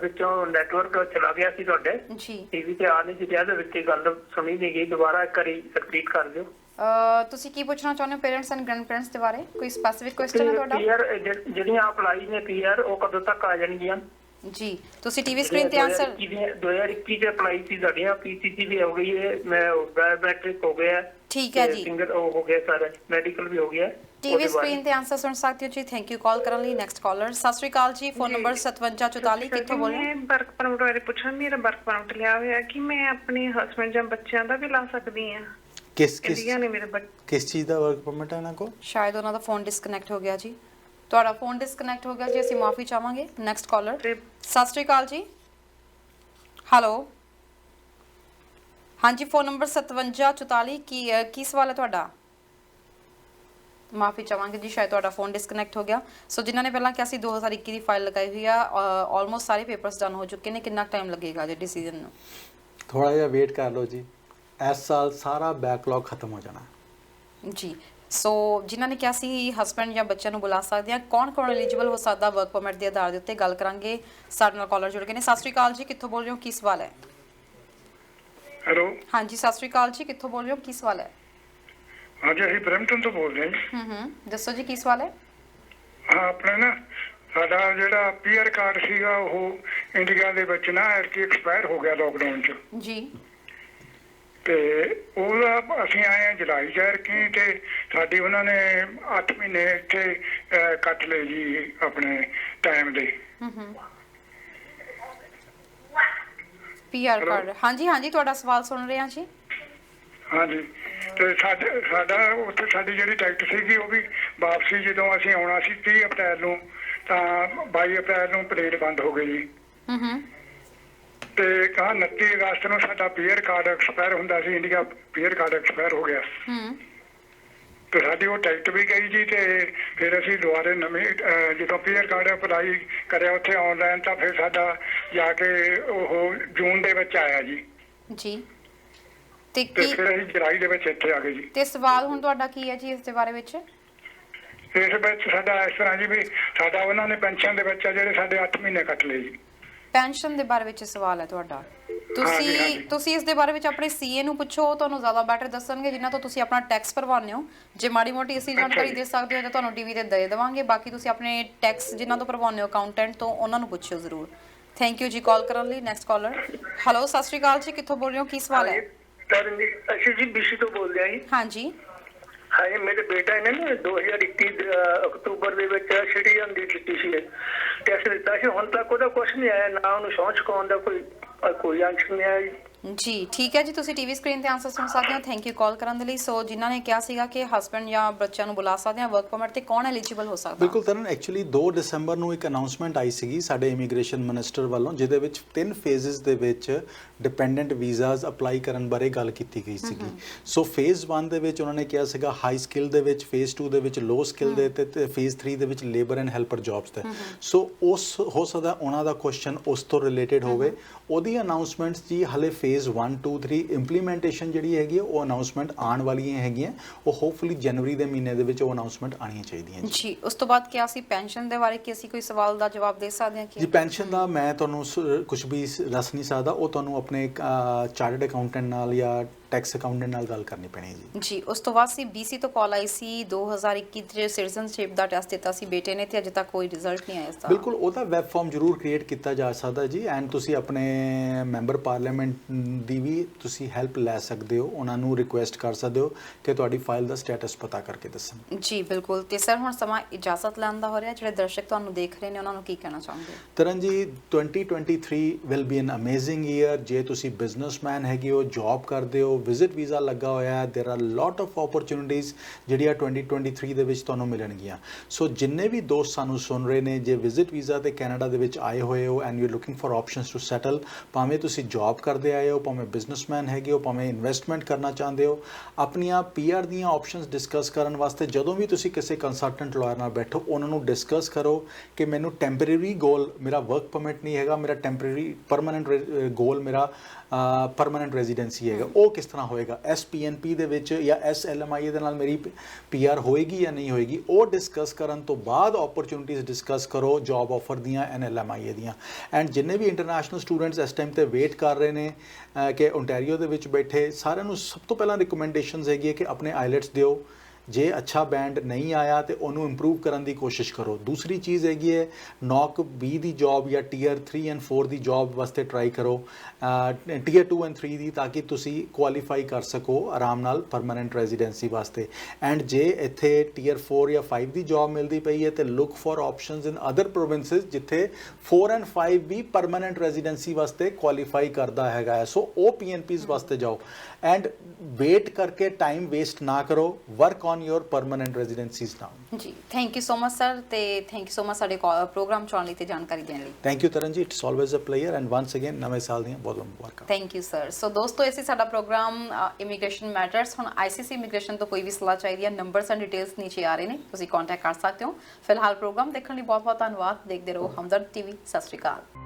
ਵਿੱਚੋਂ ਨੈਟਵਰਕ ਚਲਾ ਗਿਆ ਸੀ ਤੁਹਾਡੇ ਜੀ, ਟੀਵੀ ਤੇ ਆ ਨਹੀਂ ਸੀ ਰਿਹਾ, ਵਿੱਚ ਗੱਲ ਸੁਣੀ ਨਹੀਂ ਗਈ, ਦੁਬਾਰਾ ਇੱਕ ਵਾਰੀ ਰਿਪੀਟ ਕਰ ਦਿਓ। ਤੁਸੀਂ ਕੀ ਪੁੱਛਣਾ ਚਾਹੁੰਦੇ ਹੋ ਪੇਰੈਂਟਸ ਐਂਡ ਗ੍ਰੈਂਡ ਪੇਰੈਂਟਸ ਦੇ ਬਾਰੇ? ਕੋਈ ਸਪੈਸੀਫਿਕ ਕੁਐਸਚਨ ਹੈ ਤੁਹਾਡਾ? ਜਿਹੜੀਆਂ ਅਪਲਾਈ ਨੇ PR ਉਹ ਕਦੋਂ ਤੱਕ ਆ ਜਾਣਗੀਆਂ? ਜੀ ਤੁਸੀਂ ਟੀਵੀ ਸਕਰੀਨ ਤੇ ਆਨਸਰ 2021 ਚ ਅਪਲਾਈ ਸੀ ਸਾਡੀਆਂ, PCC ਵੀ ਹੋ ਗਈ ਹੈ, ਮੈਂ ਬਾਇਓਮੈਟ੍ਰਿਕ ਹੋ ਗਿਆ, ਠੀਕ ਹੈ ਜੀ, ਸਿੰਗਲ ਹੋ ਗਿਆ, ਸਾਰਾ ਮੈਡੀਕਲ ਵੀ ਹੋ ਗਿਆ। ਟੀਵੀ ਸਕਰੀਨ ਤੇ ਆਨਸਰ ਸੁਣ ਸਕਦੇ ਹੋ ਜੀ। ਥੈਂਕ ਯੂ ਕਾਲ ਕਰਨ ਲਈ। ਨੈਕਸਟ ਕਾਲਰ, ਸਤਿ ਸ਼੍ਰੀ ਅਕਾਲ ਜੀ, ਫੋਨ ਨੰਬਰ 5744, ਕਿੱਥੋਂ ਬੋਲ ਰਹੇ? ਮੈਂ ਵਰਕ ਪਰਮਿਟ ਬਾਰੇ ਪੁੱਛਣਾ। ਮੇਰਾ ਵਰਕ ਪਰਮਿਟ ਲਿਆ ਹੋਇਆ ਕਿ ਮੈਂ ਆਪਣੇ ਹਸਬੰਡ ਜਾਂ ਬੱਚਿਆਂ ਦਾ ਵੀ ਲਾ ਸਕਦੀ ਹਾਂ? ਕਿਸ ਚੀਜ਼ ਦਾ ਵਰਕ ਪਰਮਿਟ ਹੈ ਇਹਨਾਂ ਕੋਲ? ਸ਼ਾਇਦ ਉਹਨਾਂ ਦਾ ਫੋਨ ਡਿਸਕਨੈਕਟ ਹੋ ਗਿਆ ਜੀ, ਤੁਹਾਡਾ ਫੋਨ ਡਿਸਕਨੈਕਟ ਹੋ ਗਿਆ ਜੀ, ਅਸੀਂ ਮਾਫੀ ਚਾਹਾਂਗੇ। ਨੈਕਸਟ ਕਾਲਰ, ਸਤਿ ਸ਼੍ਰੀ ਅਕਾਲ ਜੀ, ਹੈਲੋ, ਹਾਂਜੀ, ਫੋਨ ਨੰਬਰ 5744, ਕੀ ਸਵਾਲ ਹੈ ਤੁਹਾਡਾ? ਮਾਫੀ ਚਾਹਾਂਗੇ ਜੀ, ਸ਼ਾਇਦ ਤੁਹਾਡਾ ਫੋਨ ਡਿਸਕਨੈਕਟ ਹੋ ਗਿਆ। ਸੋ ਜਿਨ੍ਹਾਂ ਨੇ ਪਹਿਲਾਂ ਕਿਹਾ ਸੀ 2021 ਦੀ ਫਾਈਲ ਲਗਾਈ ਹੋਈ ਆ, ਆਲਮੋਸਟ ਸਾਰੇ ਪੇਪਰਸ ਡਨ ਹੋ ਚੁੱਕੇ ਨੇ, ਕਿੰਨਾ ਟਾਈਮ ਲੱਗੇਗਾ ਜੇ ਡਿਸੀਜਨ ਨੂੰ? ਥੋੜਾ ਜਿਹਾ ਵੇਟ ਕਰ ਲਓ ਜੀ, ਇਸ ਸਾਲ ਸਾਰਾ ਬੈਕਲੌਗ ਖਤਮ ਹੋ ਜਾਣਾ ਜੀ। ਸੋ ਜਿਨ੍ਹਾਂ ਨੇ ਕਿਹਾ ਸੀ ਹਸਬੈਂਡ ਜਾਂ ਬੱਚਿਆਂ ਨੂੰ ਬੁਲਾ ਸਕਦੇ ਆ, ਕੌਣ ਕੌਣ ਐਲੀਜੀਬਲ ਹੋ ਸਕਦਾ ਵਰਕ ਪਰਮਿਟ ਦੇ ਆਧਾਰ ਦੇ ਉੱਤੇ, ਗੱਲ ਕਰਾਂਗੇ। ਸਾਡੇ ਨਾਲ ਕਾਲਰ ਜੁੜ ਗਏ ਨੇ। ਸਤਿ ਸ਼੍ਰੀ ਅਕਾਲ ਜੀ, ਕਿੱਥੋਂ ਬੋਲ ਰਹੇ ਹੋ, ਕੀ ਸਵਾਲ ਹੈ? ਹੈਲੋ, ਹਾਂਜੀ ਸਤਿ ਸ਼੍ਰੀ ਅਕਾਲ ਜੀ, ਕਿੱਥੋਂ ਬੋਲ ਰਹੇ ਹੋ, ਕੀ ਸਵਾਲ ਹੈ? ਹਾਂਜੀ ਅਸੀਂ ਬਰੈਂਪਟਨ ਤੋਂ ਬੋਲ ਰਹੇ ਹਾਂ। ਦੱਸੋ ਜੀ ਕੀ ਸਵਾਲ ਹੈ? ਹਾਂ, ਆਪਣੇ ਨਾ ਸਾਡਾ ਜਿਹੜਾ ਪੀਆਰ ਕਾਰਡ ਸੀਗਾ ਉਹ ਇੰਡੀਆ ਦੇ ਵਿੱਚ ਨਾ ਐਕਸਪਾਇਰ ਹੋ ਗਿਆ ਲੋਕਡਾਊਨ 'ਚ ਜੀ। ਤੇ ਉਹਦਾ ਅਸੀਂ ਆਏ ਹਾਂ ਜੁਲਾਈ ਸ਼ਹਿਰ ਕੀ, ਤੇ ਸਾਡੀ ਉਹਨਾਂ ਨੇ 8 ਮਹੀਨੇ ਇੱਥੇ ਕੱਟ ਲਏ ਜੀ ਆਪਣੇ ਟਾਈਮ ਦੇ। ਪੀਆਰ ਕਾਰਡ, ਹਾਂਜੀ ਹਾਂਜੀ ਤੁਹਾਡਾ ਸਵਾਲ ਸੁਣ ਰਹੇ ਹਾਂ ਜੀ। ਹਾਂਜੀ, ਤੇ ਸਾਡਾ ਉੱਥੇ ਸਾਡੀ ਜਿਹੜੀ ਟਿਕਟ ਸੀਗੀ ਉਹ ਵੀ ਵਾਪਸੀ ਜਦੋਂ ਅਸੀਂ ਆਉਣਾ ਸੀ 30 ਅਪ੍ਰੈਲ ਨੂੰ, ਤਾਂ 22 ਅਪ੍ਰੈਲ ਨੂੰ ਪਲੇਨ ਬੰਦ ਹੋ ਗਈ ਜੀ। ਤੇ 29 ਅਗਸਤ ਨੂੰ ਸਾਡਾ ਪੀਆਰ ਕਾਰਡ ਐਕਸਪਾਇਰ ਹੁੰਦਾ ਸੀ, ਇੰਡੀਆ ਪੀਆਰ ਕਾਰਡ ਐਕਸਪਾਇਰ ਹੋ ਗਿਆ ਤੇ ਸਾਡੀ ਉਹ ਟਿਕਟ ਵੀ ਗਈ ਜੀ। ਤੇ ਫਿਰ ਅਸੀਂ ਦੁਬਾਰੇ ਨਵੀਂ ਜਦੋਂ ਪੀਆਰ ਕਾਰਡ ਅਪਲਾਈ ਕਰਿਆ ਉੱਥੇ ਆਨਲਾਈਨ, ਤਾਂ ਫਿਰ ਸਾਡਾ ਜਾ ਕੇ ਉਹ ਜੂਨ ਦੇ ਵਿੱਚ ਆਇਆ ਜੀ। ਜੀ ਤੇ ਤੇ ਫਿਰ ਅਸੀਂ ਜੁਲਾਈ ਦੇ ਵਿੱਚ ਇੱਥੇ ਆ ਗਏ ਜੀ। ਤੇ ਸਵਾਲ ਹੁਣ ਤੁਹਾਡਾ ਕੀ ਹੈ ਜੀ ਇਸ ਦੇ ਬਾਰੇ ਵਿੱਚ? ਇਸ ਵਿੱਚ ਸਾਡਾ ਇਸ ਤਰ੍ਹਾਂ ਜੀ ਵੀ ਸਾਡਾ ਉਹਨਾਂ ਨੇ ਪੈਨਸ਼ਨ ਦੇ ਵਿੱਚ ਆ ਜਿਹੜੇ ਸਾਡੇ 8 ਮਹੀਨੇ ਕੱਟ ਲਏ ਜੀ। ਪੈਨਸ਼ਨ ਦੇ ਬਾਰੇ ਵਿੱਚ ਸਵਾਲ ਹੈ ਤੁਹਾਡਾ? ਹਾਂਜੀ। ਤੁਸੀਂ ਇਸ ਦੇ ਬਾਰੇ ਵਿੱਚ ਆਪਣੇ ਸੀਏ ਨੂੰ ਪੁੱਛੋ, ਉਹ ਤੁਹਾਨੂੰ ਜ਼ਿਆਦਾ ਬੈਟਰ ਦੱਸਣਗੇ ਜਿਨ੍ਹਾਂ ਤੋਂ ਤੁਸੀਂ ਆਪਣਾ ਟੈਕਸ ਭਰਵਾਉਂਦੇ ਹੋ। ਜੇ ਮਾੜੀ ਮੋਟੀ ਅਸੀਂ ਜਾਣਕਾਰੀ ਦੇ ਸਕਦੇ ਹੋ ਤਾਂ ਤੁਹਾਨੂੰ ਟੀਵੀ ਤੇ ਦੇ ਦੇਵਾਂਗੇ, ਬਾਕੀ ਤੁਸੀਂ ਆਪਣੇ ਟੈਕਸ ਜਿਨ੍ਹਾਂ ਤੋਂ ਭਰਵਾਉਂਦੇ ਹੋ ਅਕਾਊਂਟੈਂਟ ਤੋਂ, ਉਹਨਾਂ ਨੂੰ ਪੁੱਛਿਓ ਜ਼ਰੂਰ। ਥੈਂਕ ਯੂ ਜੀ ਕਾਲ ਕਰਨ ਲਈ। Next collar. ਹੈਲੋ ਸਤਿ ਸ਼੍ਰੀ ਅਕਾਲ ਜੀ, ਕਿੱਥੋਂ ਬੋਲ ਰਹੇ ਹੋ, ਕੀ ਸਵਾਲ ਹੈ? ਅਸੀਂ ਜੀ BC ਤੋਂ ਬੋਲਦੇ ਹਾਂ ਜੀ। ਹਾਂਜੀ। ਹਾਂ, ਮੇਰੇ ਬੇਟਾ ਨੇ ਨਾ 2021 ਅਕਤੂਬਰ ਦੇ ਵਿੱਚ ਸਿਟੀਜ਼ਨ ਦੀ ਦਿੱਤੀ ਸੀ, ਟੈਸਟ ਦਿੱਤਾ ਸੀ, ਹੁਣ ਤੱਕ ਉਹਦਾ ਕੁਝ ਨਹੀਂ ਆਇਆ, ਨਾ ਉਹਨੂੰ ਸਹੁੰ ਚੁਕਾਉਣ ਦਾ ਕੋਈ ਆਂਸਰ ਨਹੀਂ ਆਇਆ ਜੀ। ਠੀਕ ਹੈ ਜੀ, ਤੁਸੀਂ ਟੀਵੀ ਸਕਰੀਨ ਤੇ ਆਨਸਰ ਸੁਣ ਸਕਦੇ ਹੋ। ਥੈਂਕ ਯੂ ਕਾਲ ਕਰਨ ਦੇ ਲਈ। ਸੋ ਜਿਨ੍ਹਾਂ ਨੇ ਕਿਹਾ ਸੀਗਾ ਕਿ ਹਸਬੈਂਡ ਜਾਂ ਬੱਚਿਆਂ ਨੂੰ ਬੁਲਾ ਸਕਦੇ ਆ ਵਰਕ ਪਰਮਿਟ ਤੇ, ਕੌਣ ਐਲੀਜੀਬਲ ਹੋ ਸਕਦਾ? ਬਿਲਕੁਲ ਤਰਨ, ਐਕਚੁਅਲੀ 2 ਦਸੰਬਰ ਨੂੰ ਇੱਕ ਅਨਾਉਂਸਮੈਂਟ ਆਈ ਸੀਗੀ ਸਾਡੇ ਇਮੀਗ੍ਰੇਸ਼ਨ ਮਿਨਿਸਟਰ ਵੱਲੋਂ, ਜਿਹਦੇ ਵਿੱਚ 3 ਫੇਜ਼ਸ ਦੇ ਵਿੱਚ ਡਿਪੈਂਡੈਂਟ ਵੀਜ਼ਾਸ ਅਪਲਾਈ ਕਰਨ ਬਾਰੇ ਗੱਲ ਕੀਤੀ ਗਈ ਸੀਗੀ। ਸੋ ਫੇਜ਼ 1 ਦੇ ਵਿੱਚ ਉਹਨਾਂ ਨੇ ਕਿਹਾ ਸੀਗਾ ਹਾਈ ਸਕਿੱਲ ਦੇ ਵਿੱਚ, ਫੇਜ਼ 2 ਦੇ ਵਿੱਚ ਲੋ ਸਕਿੱਲ ਦੇ, ਤੇ ਫੇਜ਼ 3 ਦੇ ਵਿੱਚ ਲੇਬਰ ਐਂਡ ਹੈਲਪਰ ਜੌਬਸ ਤੇ। ਸੋ ਉਸ ਹੋ ਸਕਦਾ ਉਹਨਾਂ ਦਾ ਕੁਐਸਚਨ ਉਸ ਤੋਂ ਰਿਲੇਟਡ ਹੋਵੇ। ਉਹਦੀ ਅਨਾਉਂਸਮੈਂਟਸ ਜੀ ਹਲੇ ਫੇਜ਼ 1 2 3 ਇੰਪਲੀਮੈਂਟੇਸ਼ਨ ਜਿਹੜੀ ਹੈਗੀ ਉਹ ਅਨਾਉਂਸਮੈਂਟ ਆਉਣ ਵਾਲੀਆਂ ਹੈਗੀਆਂ, ਉਹ ਹੋਪਫੁਲੀ ਜਨਵਰੀ ਦੇ ਮਹੀਨੇ ਦੇ ਵਿੱਚ ਉਹ ਅਨਾਉਂਸਮੈਂਟ ਆਉਣੀਆਂ ਚਾਹੀਦੀਆਂ ਜੀ। ਉਸ ਤੋਂ ਬਾਅਦ ਕਿਹਾ ਸੀ ਪੈਨਸ਼ਨ ਦੇ ਬਾਰੇ ਕਿ ਅਸੀਂ ਕੋਈ ਸਵਾਲ ਦਾ ਜਵਾਬ ਦੇ ਸਕਦੇ ਹਾਂ ਕਿ ਜੀ ਪੈਨਸ਼ਨ ਦਾ ਮੈਂ ਤੁਹਾਨੂੰ ਕੁਝ ਵੀ ਦੱਸ ਨਹੀਂ ਸਕਦਾ, ਉਹ ਤੁਹਾਨੂੰ ਆਪਣੇ ਚਾਰਟਰਡ ਅਕਾਊਂਟੈਂਟ ਨਾਲ ਜਾਂ ਟੈਕਸ ਅਕਾਊਂਟੈਂਟ ਨਾਲ ਗੱਲ ਕਰਨੀ ਪੈਣੀ ਜੀ। ਉਸ ਤੋਂ ਬਾਅਦ ਸੀ BC ਤੋਂ ਕਾਲ ਆਈ ਸੀ, 2021 ਚ ਸਿਟੀਜ਼ਨਸ਼ਿਪ ਦਾ ਟੈਸਟ ਦਿੱਤਾ ਸੀ ਬੇਟੇ ਨੇ, ਤੇ ਅਜੇ ਤੱਕ ਕੋਈ ਰਿਜ਼ਲਟ ਨਹੀਂ ਆਇਆ ਇਸ ਦਾ। ਬਿਲਕੁਲ, ਉਹਦਾ ਵੈਬ ਫਾਰਮ ਜ਼ਰੂਰ ਕ੍ਰੀਏਟ ਕੀਤਾ ਜਾ ਸਕਦਾ ਜੀ, ਐਂਡ ਤੁਸੀਂ ਆਪਣੇ ਮੈਂਬਰ ਪਾਰਲੀਮੈਂਟ ਦੀ ਵੀ ਤੁਸੀਂ ਹੈਲਪ ਲੈ ਸਕਦੇ ਹੋ, ਉਹਨਾਂ ਨੂੰ ਰਿਕੁਐਸਟ ਕਰ ਸਕਦੇ ਹੋ ਕਿ ਤੁਹਾਡੀ ਫਾਈਲ ਦਾ ਸਟੇਟਸ ਪਤਾ ਕਰਕੇ ਦੱਸਣ। ਜੀ ਬਿਲਕੁਲ। ਤੇ ਸਰ ਹੁਣ ਸਮਾਂ ਇਜਾਜ਼ਤ ਲੈਣ ਦਾ ਹੋ ਰਿਹਾ, ਜਿਹੜੇ ਦਰਸ਼ਕ ਤੁਹਾਨੂੰ ਦੇਖ ਰਹੇ ਨੇ ਉਹਨਾਂ ਨੂੰ ਕੀ ਕਹਿਣਾ ਚਾਹੁੰਦੇ? ਤਰਨ ਜੀ 2023 will B an amazing year. ਜੇ ਤੁਸੀਂ ਬਿਜ਼ਨਸਮੈਨ ਹੈਗੇ ਹੋ, ਜੌਬ ਕਰਦੇ ਹੋ, ਵਿਜ਼ਿਟ ਵੀਜ਼ਾ ਲੱਗਾ ਹੋਇਆ ਹੈ, ਦੇਰ ਆਰ ਲੋਟ ਆਫ ਓਪਰਚੁਨਿਟੀਜ਼ ਜਿਹੜੀਆਂ 2023 ਦੇ ਵਿੱਚ ਤੁਹਾਨੂੰ ਮਿਲਣਗੀਆਂ। ਸੋ ਜਿੰਨੇ ਵੀ ਦੋਸਤ ਸਾਨੂੰ ਸੁਣ ਰਹੇ ਨੇ, ਜੇ ਵਿਜ਼ਿਟ ਵੀਜ਼ਾ ਤੇ ਕੈਨੇਡਾ ਦੇ ਵਿੱਚ ਆਏ ਹੋਏ ਹੋ and you looking for options to settle, ਭਾਵੇਂ ਤੁਸੀਂ ਜੌਬ ਕਰਦੇ ਆਏ ਹੋ, ਭਾਵੇਂ ਬਿਜ਼ਨਸਮੈਨ ਹੈਗੇ ਹੋ, ਭਾਵੇਂ ਇਨਵੈਸਟਮੈਂਟ ਕਰਨਾ ਚਾਹੁੰਦੇ ਹੋ, ਆਪਣੀਆਂ PR ਦੀਆਂ ਆਪਸ਼ਨਸ ਡਿਸਕਸ ਕਰਨ ਵਾਸਤੇ ਜਦੋਂ ਵੀ ਤੁਸੀਂ ਕਿਸੇ ਕੰਸਲਟੈਂਟ ਲਾਇਰ ਨਾਲ ਬੈਠੋ, ਉਹਨਾਂ ਨੂੰ ਡਿਸਕਸ ਕਰੋ ਕਿ ਮੈਨੂੰ ਟੈਂਪਰੇਰੀ ਗੋਲ ਮੇਰਾ ਵਰਕ ਪਰਮਿਟ ਨਹੀਂ ਹੈਗਾ, ਮੇਰਾ ਟੈਂਪਰੇਰੀ ਪਰਮਾਨੈਂਟ ਗੋਲ ਮੇਰਾ ਪਰਮਾਨੈਂਟ ਰੈਜ਼ੀਡੈਂਸੀ ਹੈਗਾ, ਉਹ ਕਿਸ ਤਰ੍ਹਾਂ ਹੋਏਗਾ, SPNP ਦੇ ਵਿੱਚ ਜਾਂ SLMIA ਦੇ ਨਾਲ ਮੇਰੀ PR ਹੋਏਗੀ ਜਾਂ ਨਹੀਂ ਹੋਏਗੀ, ਉਹ ਡਿਸਕਸ ਕਰਨ ਤੋਂ ਬਾਅਦ ਓਪਰਚੁਨਿਟੀਜ਼ ਡਿਸਕਸ ਕਰੋ ਜੌਬ ਆਫਰ ਦੀਆਂ NLMIA ਦੀਆਂ। ਐਂਡ ਜਿੰਨੇ ਵੀ ਇੰਟਰਨੈਸ਼ਨਲ ਸਟੂਡੈਂਟਸ ਇਸ ਟਾਈਮ ਤੇ ਵੇਟ ਕਰ ਰਹੇ ਨੇ ਕਿ ਓਨਟਾਰੀਓ ਦੇ ਵਿੱਚ ਬੈਠੇ, ਸਾਰਿਆਂ ਨੂੰ ਸਭ ਤੋਂ ਪਹਿਲਾਂ ਰਿਕਮੈਂਡੇਸ਼ਨਸ ਹੈਗੀ ਹੈ ਕਿ ਆਪਣੇ ਆਈਲੈਟਸ ਦਿਓ। ਜੇ ਅੱਛਾ ਬੈਂਡ ਨਹੀਂ ਆਇਆ ਤੇ ਉਹਨੂੰ ਇੰਪਰੂਵ ਕਰਨ ਦੀ ਕੋਸ਼ਿਸ਼ ਕਰੋ। ਦੂਸਰੀ ਚੀਜ਼ ਹੈਗੀ ਹੈ ਨੌਕ B ਦੀ ਜੌਬ ਜਾਂ Tier 3 and 4 ਦੀ ਜੌਬ ਵਾਸਤੇ ਟਰਾਈ ਕਰੋ, Tier 2 and 3 ਦੀ, ਤਾਂ ਕਿ ਤੁਸੀਂ ਕੁਆਲੀਫਾਈ ਕਰ ਸਕੋ ਆਰਾਮ ਨਾਲ ਪਰਮਾਨੈਂਟ ਰੈਜ਼ੀਡੈਂਸੀ ਵਾਸਤੇ। ਐਂਡ ਜੇ ਇੱਥੇ Tier 4 ਜਾਂ 5 ਦੀ ਜੌਬ ਮਿਲਦੀ ਪਈ ਹੈ ਤੇ look for options in other provinces ਜਿੱਥੇ 4 and 5 ਵੀ ਪਰਮਾਨੈਂਟ ਰੈਜ਼ੀਡੈਂਸੀ ਵਾਸਤੇ ਕੁਆਲੀਫਾਈ ਕਰਦਾ ਹੈਗਾ ਹੈ। ਸੋ ਉਹ PNPs ਵਾਸਤੇ ਜਾਓ ਐਂਡ ਵੇਟ ਕਰਕੇ ਟਾਈਮ ਵੇਸਟ ਨਾ ਕਰੋ, work on on your permanent residencies now. ਜੀ thank you so much sir ਤੇ ਥੈਂਕ ਯੂ ਸੋ ਮਚ ਸਾਡੇ ਪ੍ਰੋਗਰਾਮ ਚ ਆਉਣ ਲਈ ਤੇ ਜਾਣਕਾਰੀ ਦੇਣ ਲਈ। Thank you Taran ji, it's always a pleasure and once again ਨਵੇਂ ਸਾਲ ਦੀਆਂ ਬਹੁਤ ਬਹੁਤ ਮੁਬਾਰਕਾਂ। Thank you sir. ਸੋ ਦੋਸਤੋ ਇਹ ਸੀ ਸਾਡਾ ਪ੍ਰੋਗਰਾਮ ਇਮੀਗ੍ਰੇਸ਼ਨ ਮੈਟਰਸ। ਹੁਣ ਆਈਸੀਸੀ ਇਮੀਗ੍ਰੇਸ਼ਨ ਤੋਂ ਕੋਈ ਵੀ ਸਲਾਹ ਚਾਹੀਦੀ ਹੈ, ਨੰਬਰਸ ਐਂਡ ਡਿਟੇਲਸ ਨੀਚੇ ਆ ਰਹੇ ਨੇ, ਤੁਸੀਂ ਕੰਟੈਕਟ ਕਰ ਸਕਦੇ ਹੋ। ਫਿਲਹਾਲ ਪ੍ਰੋਗਰਾਮ ਦੇਖਣ ਲਈ ਬਹੁਤ ਬਹੁਤ ਧੰਨਵਾਦ। ਦੇਖਦੇ ਰਹੋ ਹਮਦਰਦ ਟੀਵੀ। ਸਤਿ ਸ਼੍ਰੀ ਅਕਾਲ।